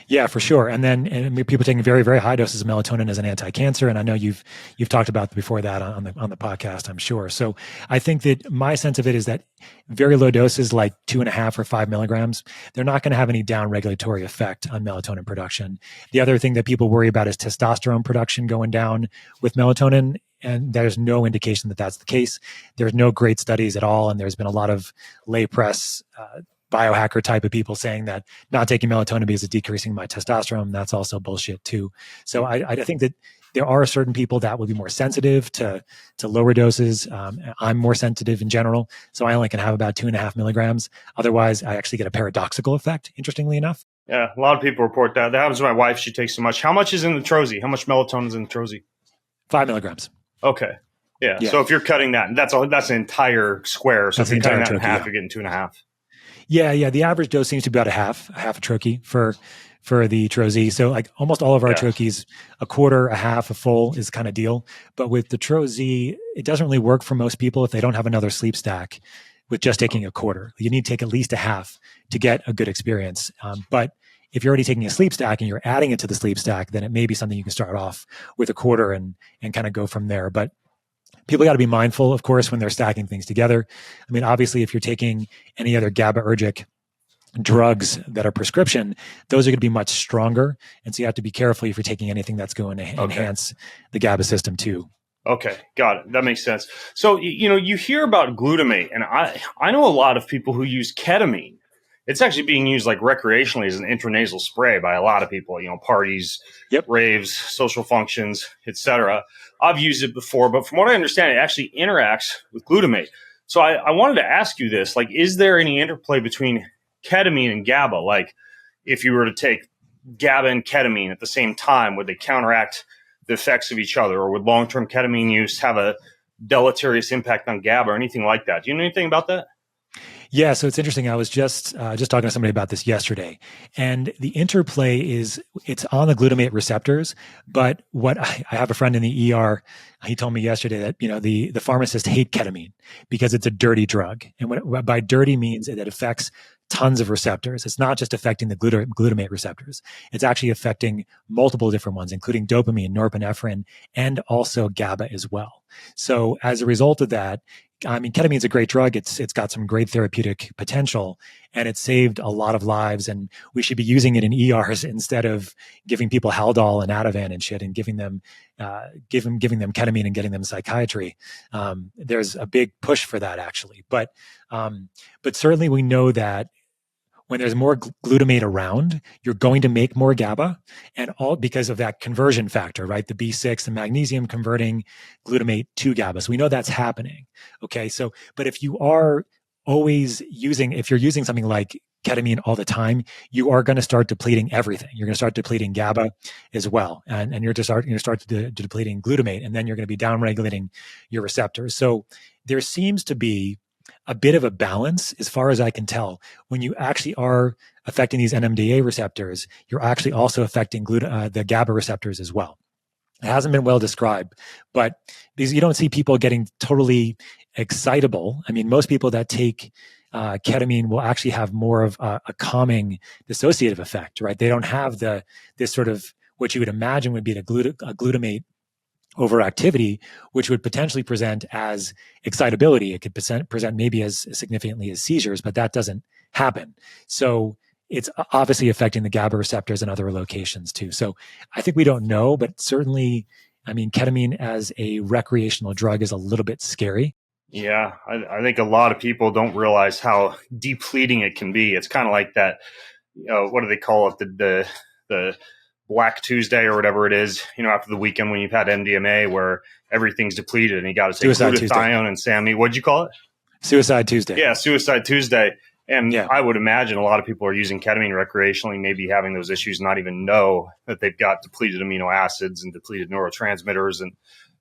Yeah, for sure. And people taking very, very high doses of melatonin as an anti-cancer. And I know you've talked about before that on the podcast, I'm sure. So I think that my sense of it is that very low doses, like 2.5 or 5 milligrams, they're not going to have any down regulatory effect on melatonin production. The other thing that people worry about is testosterone production going down with melatonin. And there's no indication that that's the case. There's no great studies at all. And there's been a lot of lay press, biohacker type of people saying that not taking melatonin because it's decreasing my testosterone. That's also bullshit too. So I think that there are certain people that will be more sensitive to lower doses. I'm more sensitive in general. So I only can have about 2.5 milligrams. Otherwise, I actually get a paradoxical effect, interestingly enough. Yeah, a lot of people report that. That happens to my wife. She takes so much. How much is in the Trozy? How much melatonin is in the Trozy? 5 milligrams. Okay. Yeah. So if you're cutting that, that's an entire square. So if you're cutting that in half, you're getting 2.5. Yeah. The average dose seems to be about a half a troche for the Trozy. So like almost all of our troches, a quarter, a half, a full is kind of deal. But with the Trozy, it doesn't really work for most people if they don't have another sleep stack with just taking a quarter. You need to take at least a half to get a good experience. But if you're already taking a sleep stack and you're adding it to the sleep stack, then it may be something you can start off with a quarter and kind of go from there. But people got to be mindful, of course, when they're stacking things together. I mean, obviously, if you're taking any other GABAergic drugs that are prescription, those are going to be much stronger. And so you have to be careful if you're taking anything that's going to enhance the GABA system too. Okay, got it. That makes sense. So, you hear about glutamate, and I know a lot of people who use ketamine. It's actually being used like recreationally as an intranasal spray by a lot of people, parties, raves, social functions, etc. I've used it before, but from what I understand, it actually interacts with glutamate. So I wanted to ask you this, like, is there any interplay between ketamine and GABA? Like, if you were to take GABA and ketamine at the same time, would they counteract the effects of each other? Or would long-term ketamine use have a deleterious impact on GABA or anything like that? Do you know anything about that? Yeah, so it's interesting. I was just talking to somebody about this yesterday, and the interplay it's on the glutamate receptors. But what I have a friend in the ER, he told me yesterday that the pharmacists hate ketamine because it's a dirty drug, and what by dirty means that it affects tons of receptors. It's not just affecting the glutamate receptors. It's actually affecting multiple different ones, including dopamine, norepinephrine, and also GABA as well. So as a result of that, I mean, ketamine is a great drug. It's got some great therapeutic potential, and it's saved a lot of lives. And we should be using it in ERs instead of giving people Haldol and Ativan and shit, and giving them ketamine and getting them psychiatry. There's a big push for that, actually. But certainly we know that when there's more glutamate around, you're going to make more GABA, and all because of that conversion factor, right? The B6, the magnesium converting glutamate to GABA. So we know that's happening. Okay. So, but if you're using something like ketamine all the time, you are going to start depleting everything. You're going to start depleting GABA as well. And you're going to start depleting glutamate, and then you're going to be downregulating your receptors. So there seems to be a bit of a balance, as far as I can tell. When you actually are affecting these NMDA receptors, you're actually also affecting the GABA receptors as well. It hasn't been well described, but because you don't see people getting totally excitable. I mean, most people that take ketamine will actually have more of a calming dissociative effect, right? They don't have this sort of what you would imagine would be a glutamate overactivity, which would potentially present as excitability. It could present maybe as significantly as seizures, but that doesn't happen. So it's obviously affecting the GABA receptors in other locations too. So I think we don't know, but certainly, I mean, ketamine as a recreational drug is a little bit scary. Yeah, I think a lot of people don't realize how depleting it can be. It's kind of like that, what do they call it? The Black Tuesday or whatever it is, after the weekend when you've had MDMA where everything's depleted and you got to take Suicide Tuesday. glutathione and SAMe. What'd you call it? Suicide Tuesday. Yeah, Suicide Tuesday. And Yeah. I would imagine a lot of people are using ketamine recreationally, maybe having those issues, not even know that they've got depleted amino acids and depleted neurotransmitters, and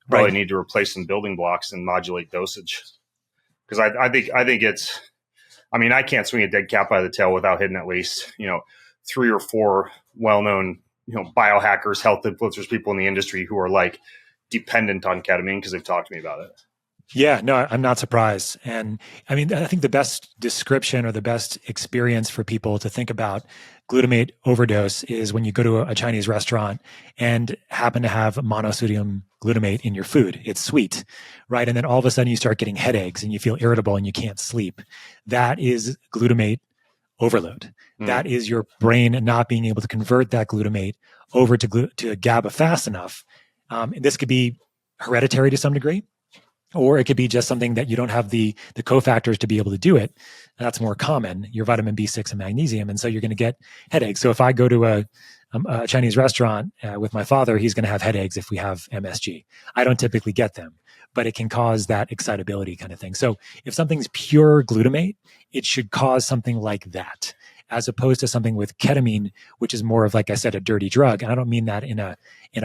probably need to replace some building blocks and modulate dosage. Because I think it's, I mean, I can't swing a dead cat by the tail without hitting at least, 3 or 4 well-known, biohackers, health influencers, people in the industry who are like dependent on ketamine because they've talked to me about it. Yeah, no, I'm not surprised. And I mean, I think the best description or the best experience for people to think about glutamate overdose is when you go to a Chinese restaurant and happen to have monosodium glutamate in your food. It's sweet, right? And then all of a sudden you start getting headaches and you feel irritable and you can't sleep. That is glutamate overload. That is your brain not being able to convert that glutamate over to GABA fast enough. This could be hereditary to some degree, or it could be just something that you don't have the cofactors to be able to do it. That's more common, your vitamin B6 and magnesium. And so you're going to get headaches. So if I go to a Chinese restaurant with my father, he's going to have headaches if we have MSG. I don't typically get them, but it can cause that excitability kind of thing. So if something's pure glutamate, it should cause something like that, as opposed to something with ketamine, which is more of, like I said, a dirty drug. And I don't mean that in a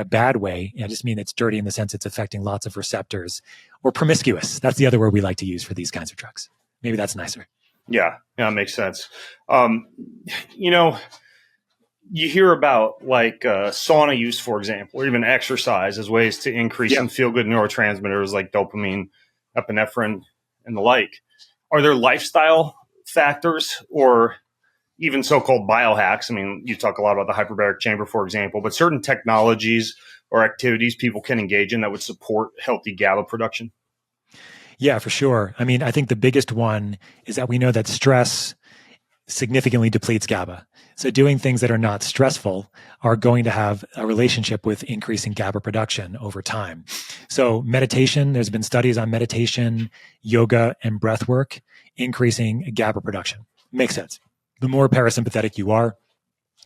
bad way. I just mean it's dirty in the sense it's affecting lots of receptors, or promiscuous. That's the other word we like to use for these kinds of drugs. Maybe that's nicer. Yeah, that makes sense. You hear about like sauna use, for example, or even exercise as ways to increase some feel-good neurotransmitters like dopamine, epinephrine, and the like. Are there lifestyle factors or even so-called biohacks? I mean, you talk a lot about the hyperbaric chamber, for example, but certain technologies or activities people can engage in that would support healthy GABA production? Yeah, for sure. I mean, I think the biggest one is that we know that stress significantly depletes GABA. So doing things that are not stressful are going to have a relationship with increasing GABA production over time. So meditation, there's been studies on meditation, yoga, and breath work increasing GABA production. Makes sense. The more parasympathetic you are,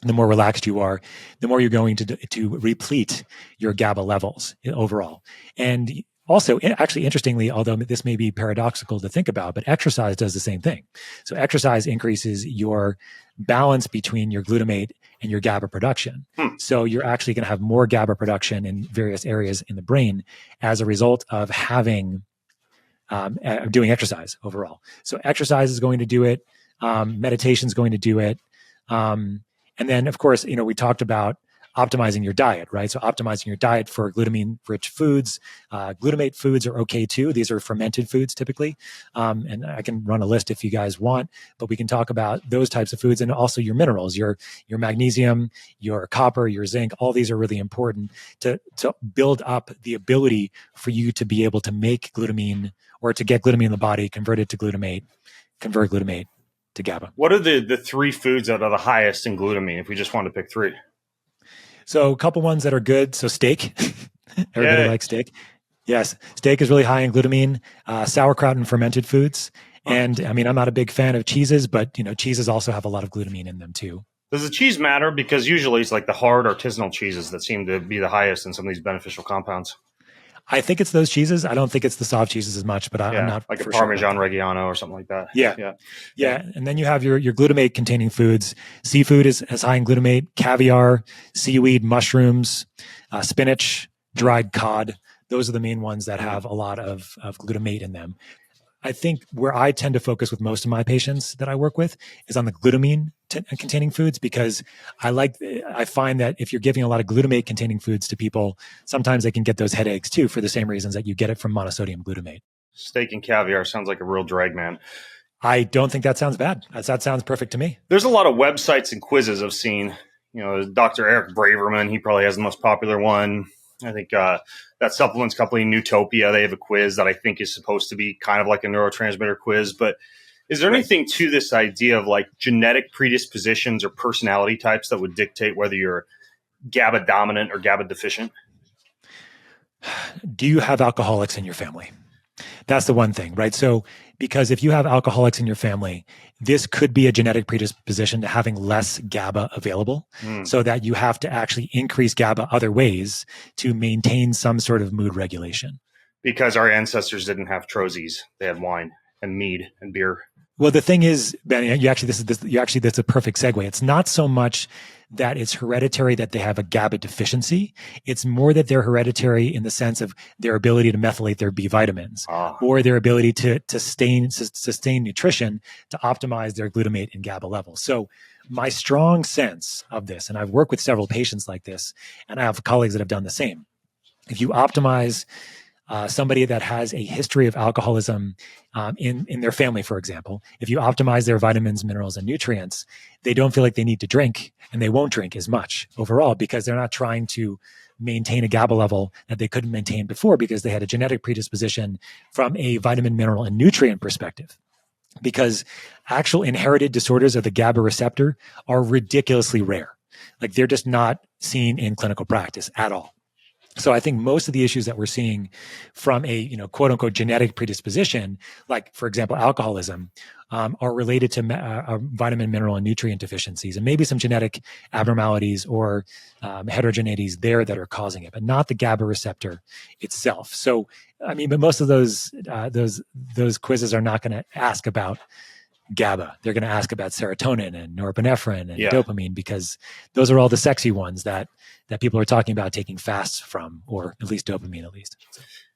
the more relaxed you are, the more you're going to replete your GABA levels overall. And also, actually, interestingly, although this may be paradoxical to think about, but exercise does the same thing. So exercise increases your balance between your glutamate and your GABA production. So you're actually going to have more GABA production in various areas in the brain as a result of having doing exercise overall. So exercise is going to do it. Meditation is going to do it. And then, of course, we talked about optimizing your diet, right? So optimizing your diet for glutamine-rich foods. Glutamate foods are okay too. These are fermented foods typically. And I can run a list if you guys want, but we can talk about those types of foods and also your minerals, your magnesium, your copper, your zinc. All these are really important to build up the ability for you to be able to make glutamine, or to get glutamine in the body, convert it to glutamate, convert glutamate to GABA. What are the 3 foods that are the highest in glutamine, if we just want to pick 3? So a couple ones that are good. So steak, everybody likes steak. Yes, steak is really high in glutamine, sauerkraut and fermented foods. And I mean, I'm not a big fan of cheeses, but cheeses also have a lot of glutamine in them too. Does the cheese matter? Because usually it's like the hard artisanal cheeses that seem to be the highest in some of these beneficial compounds. I think it's those cheeses. I don't think it's the soft cheeses as much, but I'm not like for a Parmesan sure Reggiano or something like that. Yeah. And then you have your glutamate containing foods. Seafood is high in glutamate, caviar, seaweed, mushrooms, spinach, dried cod. Those are the main ones that have a lot of glutamate in them. I think where I tend to focus with most of my patients that I work with is on the glutamine containing foods, because I find that if you're giving a lot of glutamate containing foods to people, sometimes they can get those headaches too, for the same reasons that you get it from monosodium glutamate. Steak and caviar sounds like a real drag, man. I don't think that sounds bad. That sounds perfect to me. There's a lot of websites and quizzes I've seen. Dr. Eric Braverman, he probably has the most popular one. I think that supplements company Newtopia, they have a quiz that I think is supposed to be kind of like a neurotransmitter quiz. But Is there Right. anything to this idea of like genetic predispositions or personality types that would dictate whether you're GABA dominant or GABA deficient? Do you have alcoholics in your family? That's the one thing, right? So, because if you have alcoholics in your family, this could be a genetic predisposition to having less GABA available, so that you have to actually increase GABA other ways to maintain some sort of mood regulation. Because our ancestors didn't have Trozzies. They had wine and mead and beer. Well, the thing is, Ben, that's a perfect segue. It's not so much that it's hereditary that they have a GABA deficiency. It's more that they're hereditary in the sense of their ability to methylate their B vitamins or their ability to sustain nutrition to optimize their glutamate and GABA levels. So my strong sense of this, and I've worked with several patients like this, and I have colleagues that have done the same. If you optimize somebody that has a history of alcoholism in their family, for example, if you optimize their vitamins, minerals, and nutrients, they don't feel like they need to drink, and they won't drink as much overall because they're not trying to maintain a GABA level that they couldn't maintain before because they had a genetic predisposition from a vitamin, mineral, and nutrient perspective. Because actual inherited disorders of the GABA receptor are ridiculously rare. Like they're just not seen in clinical practice at all. So I think most of the issues that we're seeing from a quote unquote genetic predisposition, like for example alcoholism, are related to vitamin, mineral, and nutrient deficiencies, and maybe some genetic abnormalities or heterogeneities there that are causing it, but not the GABA receptor itself. So I mean, but most of those quizzes are not going to ask about GABA. They're going to ask about serotonin and norepinephrine and dopamine, because those are all the sexy ones that people are talking about taking fasts from, or at least dopamine at least.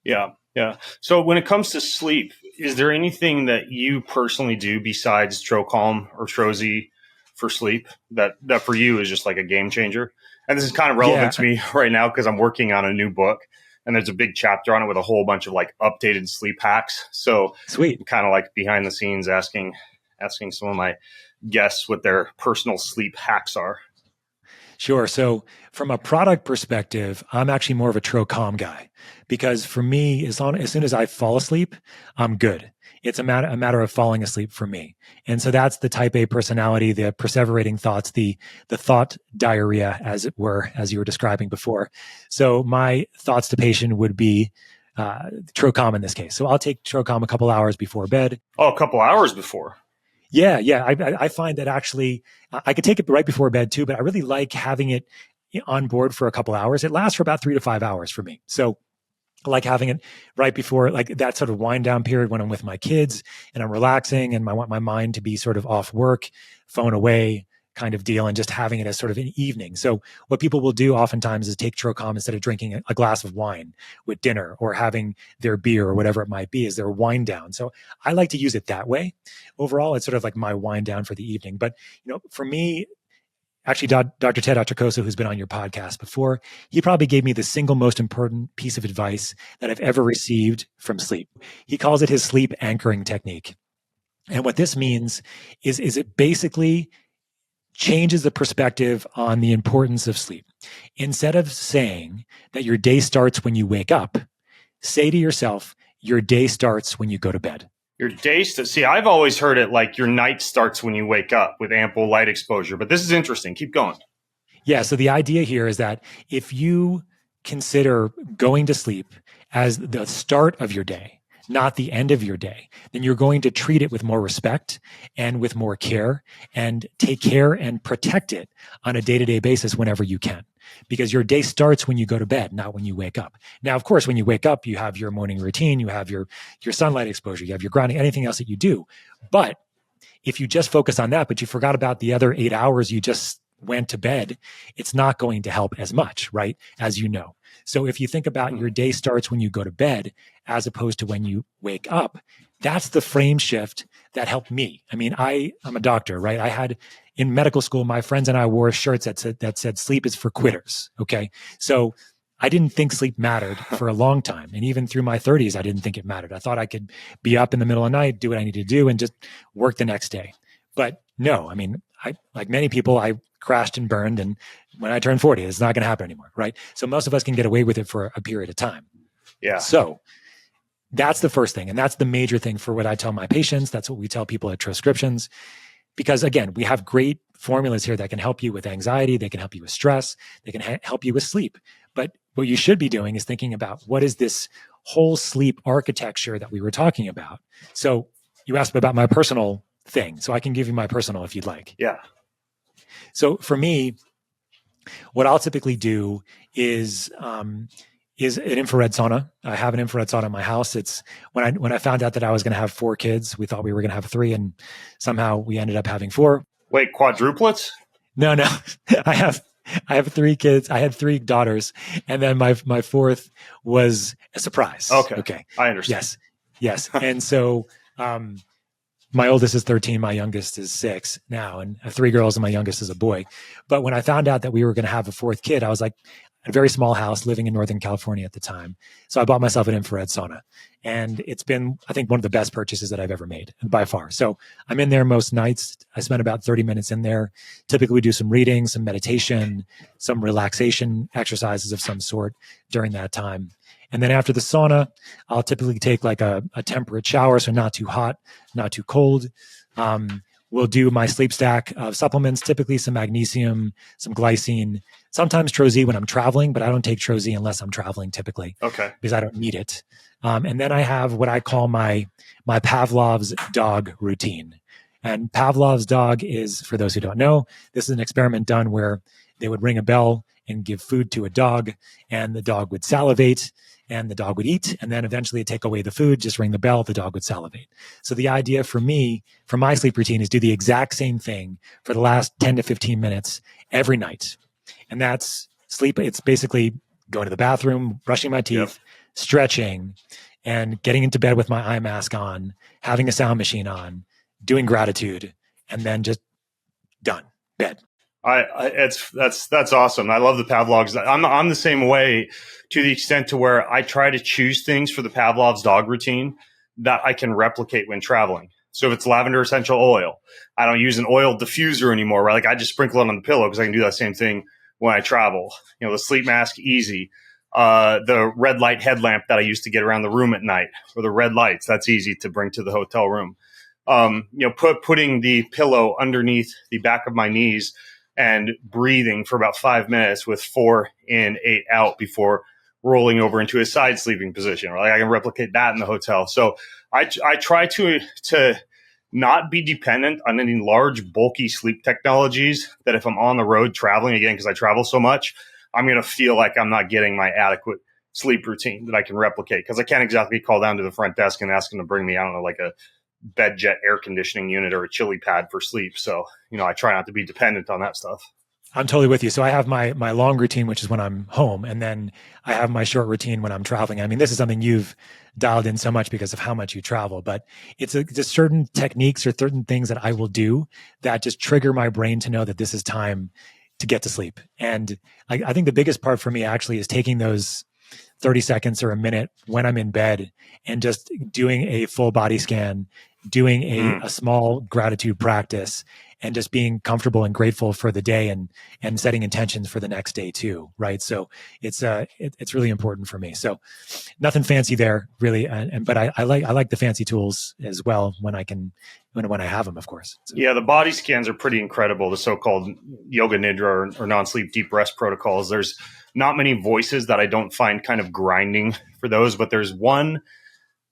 Yeah. So when it comes to sleep, is there anything that you personally do besides Trocalm or Trozy for sleep that for you is just like a game changer? And this is kind of relevant to me right now because I'm working on a new book, and there's a big chapter on it with a whole bunch of like updated sleep hacks. So sweet. I'm kind of like behind the scenes asking some of my guests what their personal sleep hacks are. Sure. So from a product perspective, I'm actually more of a Trocalm guy, because for me, as soon as I fall asleep, I'm good. It's a matter of falling asleep for me. And so that's the type A personality, the perseverating thoughts, the thought diarrhea, as it were, as you were describing before. So my thoughts to patient would be Trocalm in this case. So I'll take Trocalm a couple hours before bed. Oh, a couple hours before. Yeah. I find that actually I could take it right before bed too, but I really like having it on board for a couple hours. It lasts for about 3 to 5 hours for me. So I like having it right before, like that sort of wind down period when I'm with my kids and I'm relaxing and I want my mind to be sort of off work, phone away kind of deal, and just having it as sort of an evening. So what people will do oftentimes is take Trocalm instead of drinking a glass of wine with dinner or having their beer or whatever it might be, is their wind down. So I like to use it that way. Overall, it's sort of like my wind down for the evening. But for me, actually, Dr. Ted Atracosa, who's been on your podcast before, he probably gave me the single most important piece of advice that I've ever received from sleep. He calls it his sleep anchoring technique. And what this means is it basically changes the perspective on the importance of sleep. Instead of saying that your day starts when you wake up, say to yourself, your day starts when you go to bed. Your day see, I've always heard it like your night starts when you wake up with ample light exposure, but this is interesting. Keep going. Yeah. So the idea here is that if you consider going to sleep as the start of your day, not the end of your day, then you're going to treat it with more respect and with more care, and take care and protect it on a day-to-day basis whenever you can, because your day starts when you go to bed, not when you wake up. Now, of course, when you wake up, you have your morning routine, you have your sunlight exposure, you have your grounding, anything else that you do. But if you just focus on that, but you forgot about the other 8 hours you just went to bed, it's not going to help as much, right? As you know. So if you think about your day starts when you go to bed as opposed to when you wake up, that's the frame shift that helped me. I mean, I'm a doctor, right? I had in medical school, my friends and I wore shirts that said sleep is for quitters. Okay. So I didn't think sleep mattered for a long time. And even through my 30s, I didn't think it mattered. I thought I could be up in the middle of the night, do what I needed to do, and just work the next day. But no, I mean, like many people, I crashed and burned. And when I turned 40, it's not going to happen anymore, right? So most of us can get away with it for a period of time. Yeah. So that's the first thing. And that's the major thing for what I tell my patients. That's what we tell people at Transcriptions. Because again, we have great formulas here that can help you with anxiety. They can help you with stress. They can help you with sleep. But what you should be doing is thinking about what is this whole sleep architecture that we were talking about. So you asked about my personal thing. So I can give you my personal if you'd like. Yeah. So for me, what I'll typically do is an infrared sauna. I have an infrared sauna in my house. It's when I found out that I was going to have 4 kids, we thought we were going to have 3, and somehow we ended up having 4. Wait, quadruplets? No. I have 3 kids. I had 3 daughters, and then my 4th was a surprise. Okay. I understand. Yes. And so my oldest is 13, my youngest is 6 now, and I have 3 girls, and my youngest is a boy. But when I found out that we were going to have a 4th kid, I was like, a very small house living in Northern California at the time. So I bought myself an infrared sauna, and it's been, I think, one of the best purchases that I've ever made by far. So I'm in there most nights. I spend about 30 minutes in there. Typically we do some reading, some meditation, some relaxation exercises of some sort during that time. And then after the sauna, I'll typically take like a temperate shower. So not too hot, not too cold. We'll do my sleep stack of supplements, typically some magnesium, some glycine, sometimes Trozy when I'm traveling, but I don't take Trozy unless I'm traveling typically. Okay. Because I don't need it. And then I have what I call my Pavlov's dog routine. And Pavlov's dog is, for those who don't know, this is an experiment done where they would ring a bell and give food to a dog, and the dog would salivate, and the dog would eat, and then eventually take away the food, just ring the bell, the dog would salivate. So the idea for me, for my sleep routine, is do the exact same thing for the last 10 to 15 minutes every night. And that's sleep. It's basically going to the bathroom, brushing my teeth, stretching, and getting into bed with my eye mask on, having a sound machine on, doing gratitude, and then just done, bed. That's awesome. I love the Pavlov's. I'm the same way, to the extent to where I try to choose things for the Pavlov's dog routine that I can replicate when traveling. So if it's lavender essential oil, I don't use an oil diffuser anymore, right? Like I just sprinkle it on the pillow because I can do that same thing when I travel. You know, the sleep mask, easy. The red light headlamp that I used to get around the room at night, or the red lights, that's easy to bring to the hotel room. Putting the pillow underneath the back of my knees and breathing for about 5 minutes with 4 in, 8 out before rolling over into a side sleeping position. Like I can replicate that in the hotel. So I try to not be dependent on any large, bulky sleep technologies that if I'm on the road traveling, again, because I travel so much, I'm going to feel like I'm not getting my adequate sleep routine that I can replicate, because I can't exactly call down to the front desk and ask them to bring me, I don't know, like a bed jet air conditioning unit or a chili pad for sleep. So, I try not to be dependent on that stuff. I'm totally with you. So I have my long routine, which is when I'm home, and then I have my short routine when I'm traveling. I mean, this is something you've dialed in so much because of how much you travel, but it's just certain techniques or certain things that I will do that just trigger my brain to know that this is time to get to sleep. And I think the biggest part for me actually is taking those 30 seconds or a minute when I'm in bed and just doing a full body scan, doing a small gratitude practice, and just being comfortable and grateful for the day and setting intentions for the next day too. Right. So it's really important for me. So nothing fancy there really. But I like the fancy tools as well when I have them, of course. So. Yeah. The body scans are pretty incredible. The so-called yoga nidra or non-sleep deep rest protocols. There's not many voices that I don't find kind of grinding for those, but there's one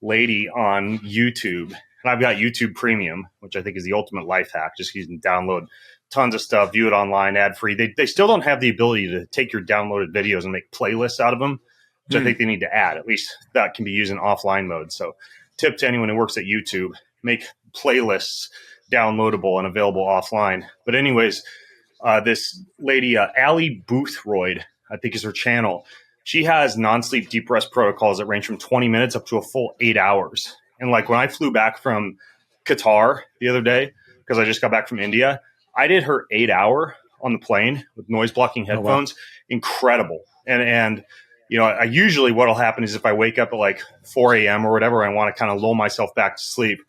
lady on YouTube, and I've got YouTube Premium, which I think is the ultimate life hack. Just you can download tons of stuff, view it online, ad free. They still don't have the ability to take your downloaded videos and make playlists out of them, which I think they need to add. At least that can be used in offline mode. So tip to anyone who works at YouTube, make playlists downloadable and available offline. But anyways, this lady, Allie Boothroyd, I think is her channel. She has non-sleep deep rest protocols that range from 20 minutes up to a full 8 hours. And like when I flew back from Qatar the other day, because I just got back from India, I did her 8 hour on the plane with noise blocking headphones. Oh, wow. Incredible. And I usually what'll happen is if I wake up at like 4 a.m. or whatever, I want to kind of lull myself back to sleep.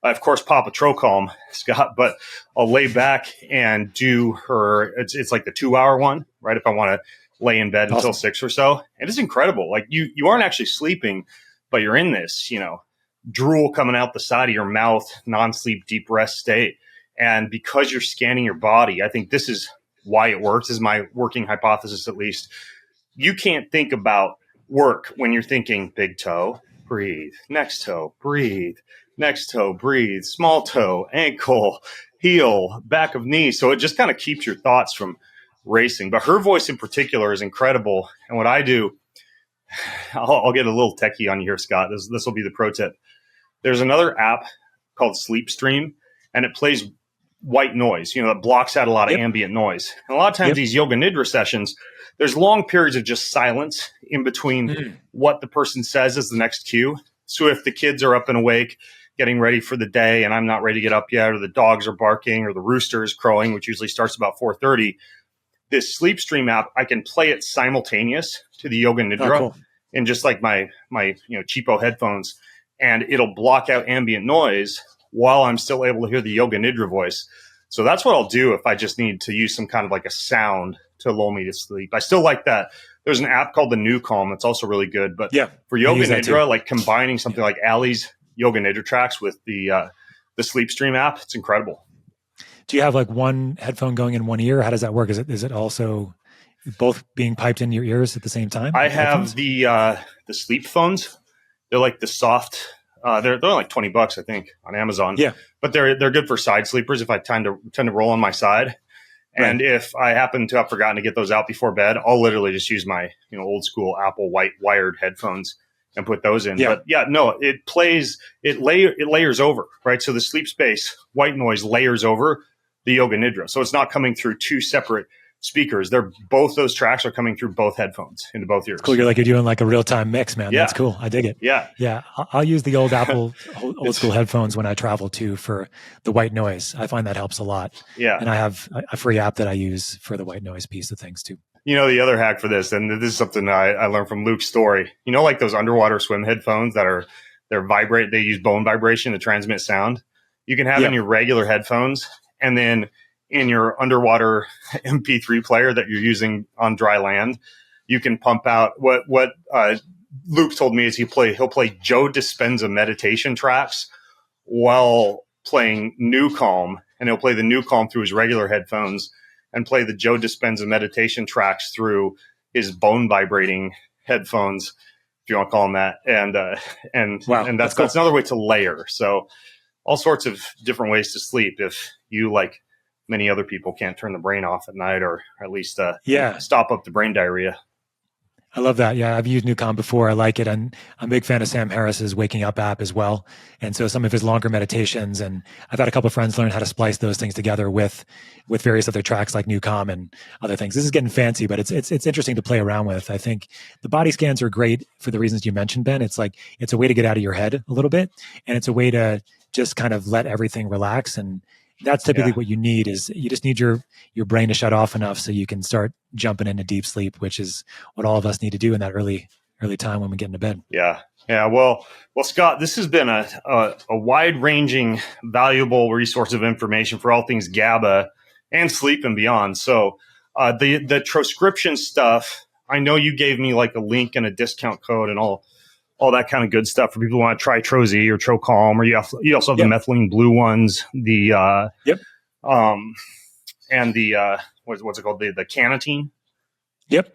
I, of course, pop a Trocalm, Scott, but I'll lay back and do her. It's like the 2 hour one, right? If I want to lay in bed until 6 or so. And it's incredible. Like you aren't actually sleeping. but you're in this, drool coming out the side of your mouth, non-sleep, deep rest state. And because you're scanning your body, I think this is why it works, is my working hypothesis at least. You can't think about work when you're thinking big toe, breathe, next toe, breathe, next toe, breathe, small toe, ankle, heel, back of knee. So it just kind of keeps your thoughts from racing. But her voice in particular is incredible. And what I do, I'll get a little techie on you here, Scott. This will be the pro tip. There's another app called Sleep Stream, and it plays white noise, that blocks out a lot of ambient noise. And a lot of times these yoga nidra sessions, there's long periods of just silence in between what the person says is the next cue. So if the kids are up and awake, getting ready for the day, and I'm not ready to get up yet, or the dogs are barking, or the rooster is crowing, which usually starts about 4:30, this Sleep Stream app, I can play it simultaneous to the yoga nidra in just like my cheapo headphones, and it'll block out ambient noise while I'm still able to hear the yoga nidra voice. So that's what I'll do if I just need to use some kind of like a sound to lull me to sleep. I still like that. There's an app called the New Calm that's also really good. But for yoga nidra, like combining something like Ali's yoga nidra tracks with the Sleep Stream app, it's incredible. Do you have like one headphone going in one ear? How does that work? Is it also both being piped in your ears at the same time? I have the sleep phones. They're like the soft. They're only like $20, I think, on Amazon. Yeah, but they're good for side sleepers if I tend to roll on my side. And if I happen to have forgotten to get those out before bed, I'll literally just use my old school Apple white wired headphones and put those in. But it layers over, right? So the sleep space white noise layers over the yoga nidra, so it's not coming through two separate speakers. Both those tracks are coming through both headphones into both ears. Cool. You're doing like a real time mix, man. That's cool. I dig it. Yeah. I'll use the old Apple old school headphones when I travel too for the white noise. I find that helps a lot. Yeah. And I have a free app that I use for the white noise piece of things too. The other hack for this, and this is something I learned from Luke's story. Like those underwater swim headphones they use bone vibration to transmit sound. You can have in your regular headphones, and then in your underwater MP3 player that you're using on dry land, you can pump out what Luke told me is he'll play Joe Dispenza meditation tracks while playing New Calm, and he'll play the New Calm through his regular headphones and play the Joe Dispenza meditation tracks through his bone vibrating headphones, if you want to call them that. And that's another way to layer. So all sorts of different ways to sleep if you, like many other people, can't turn the brain off at night, or at least stop up the brain diarrhea. I love that. Yeah, I've used Newcom before. I like it. And I'm a big fan of Sam Harris's Waking Up app as well. And so some of his longer meditations, and I've had a couple of friends learn how to splice those things together with various other tracks like Newcom and other things. This is getting fancy, but it's interesting to play around with. I think the body scans are great for the reasons you mentioned, Ben. It's a way to get out of your head a little bit, and it's a way to just kind of let everything relax. And that's typically what you need. Is you just need your brain to shut off enough so you can start jumping into deep sleep, which is what all of us need to do in that early time when we get into bed. Yeah. Well, Scott, this has been a wide-ranging, valuable resource of information for all things GABA and sleep and beyond. So the transcription stuff, I know you gave me like a link and a discount code and all that kind of good stuff for people who want to try Trozy or Trocalm, or you also have the methylene blue ones, and the what's it called, the canatine. Yep,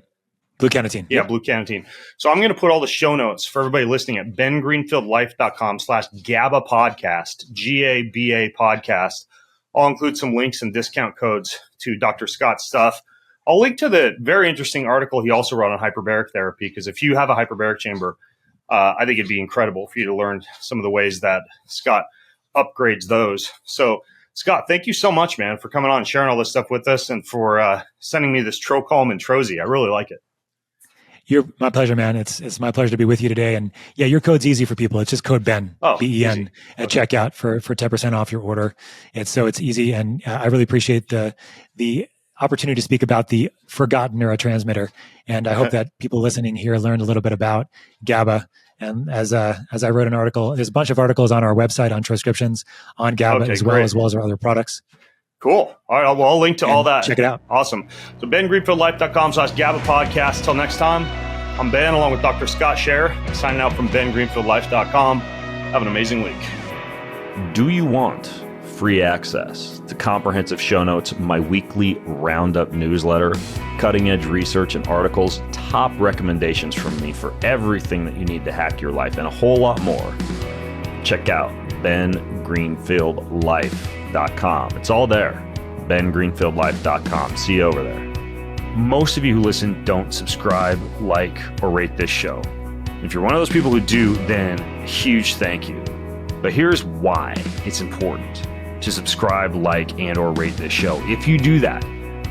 blue canatine. Yeah, blue canatine. So I'm going to put all the show notes for everybody listening at bengreenfieldlife.com/GABA podcast, GABA podcast. I'll include some links and discount codes to Dr. Scott's stuff. I'll link to the very interesting article he also wrote on hyperbaric therapy, because if you have a hyperbaric chamber, I think it'd be incredible for you to learn some of the ways that Scott upgrades those. So, Scott, thank you so much, man, for coming on and sharing all this stuff with us, and for sending me this Trocalm and Trozy. I really like it. My pleasure, man. It's my pleasure to be with you today. And yeah, your code's easy for people. It's just code BEN, BEN, at checkout for 10% off your order. It's easy. And I really appreciate the opportunity to speak about the forgotten neurotransmitter. And I hope that people listening here learned a little bit about GABA. And as I wrote an article, there's a bunch of articles on our website on transcriptions on GABA as well as our other products. Cool. All right. Well, I'll link to all that. Check it out. Awesome. So bengreenfieldlife.com/GABA podcast. Till next time, I'm Ben, along with Dr. Scott Sherr, signing out from bengreenfieldlife.com. Have an amazing week. Do you want free access to comprehensive show notes, my weekly roundup newsletter, cutting edge research and articles, top recommendations from me for everything that you need to hack your life, and a whole lot more? Check out bengreenfieldlife.com. It's all there. bengreenfieldlife.com. See you over there. Most of you who listen don't subscribe, like, or rate this show. If you're one of those people who do, then a huge thank you. But here's why it's important to subscribe, like, and or rate this show. If you do that,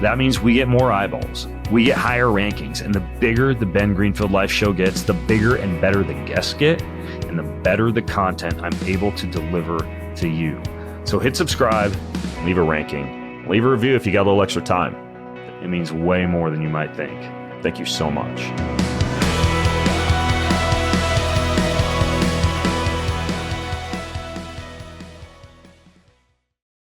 that means we get more eyeballs, we get higher rankings, and the bigger the Ben Greenfield Life show gets, the bigger and better the guests get, and the better the content I'm able to deliver to you. So hit subscribe, leave a ranking, leave a review if you got a little extra time. It means way more than you might think. Thank you so much.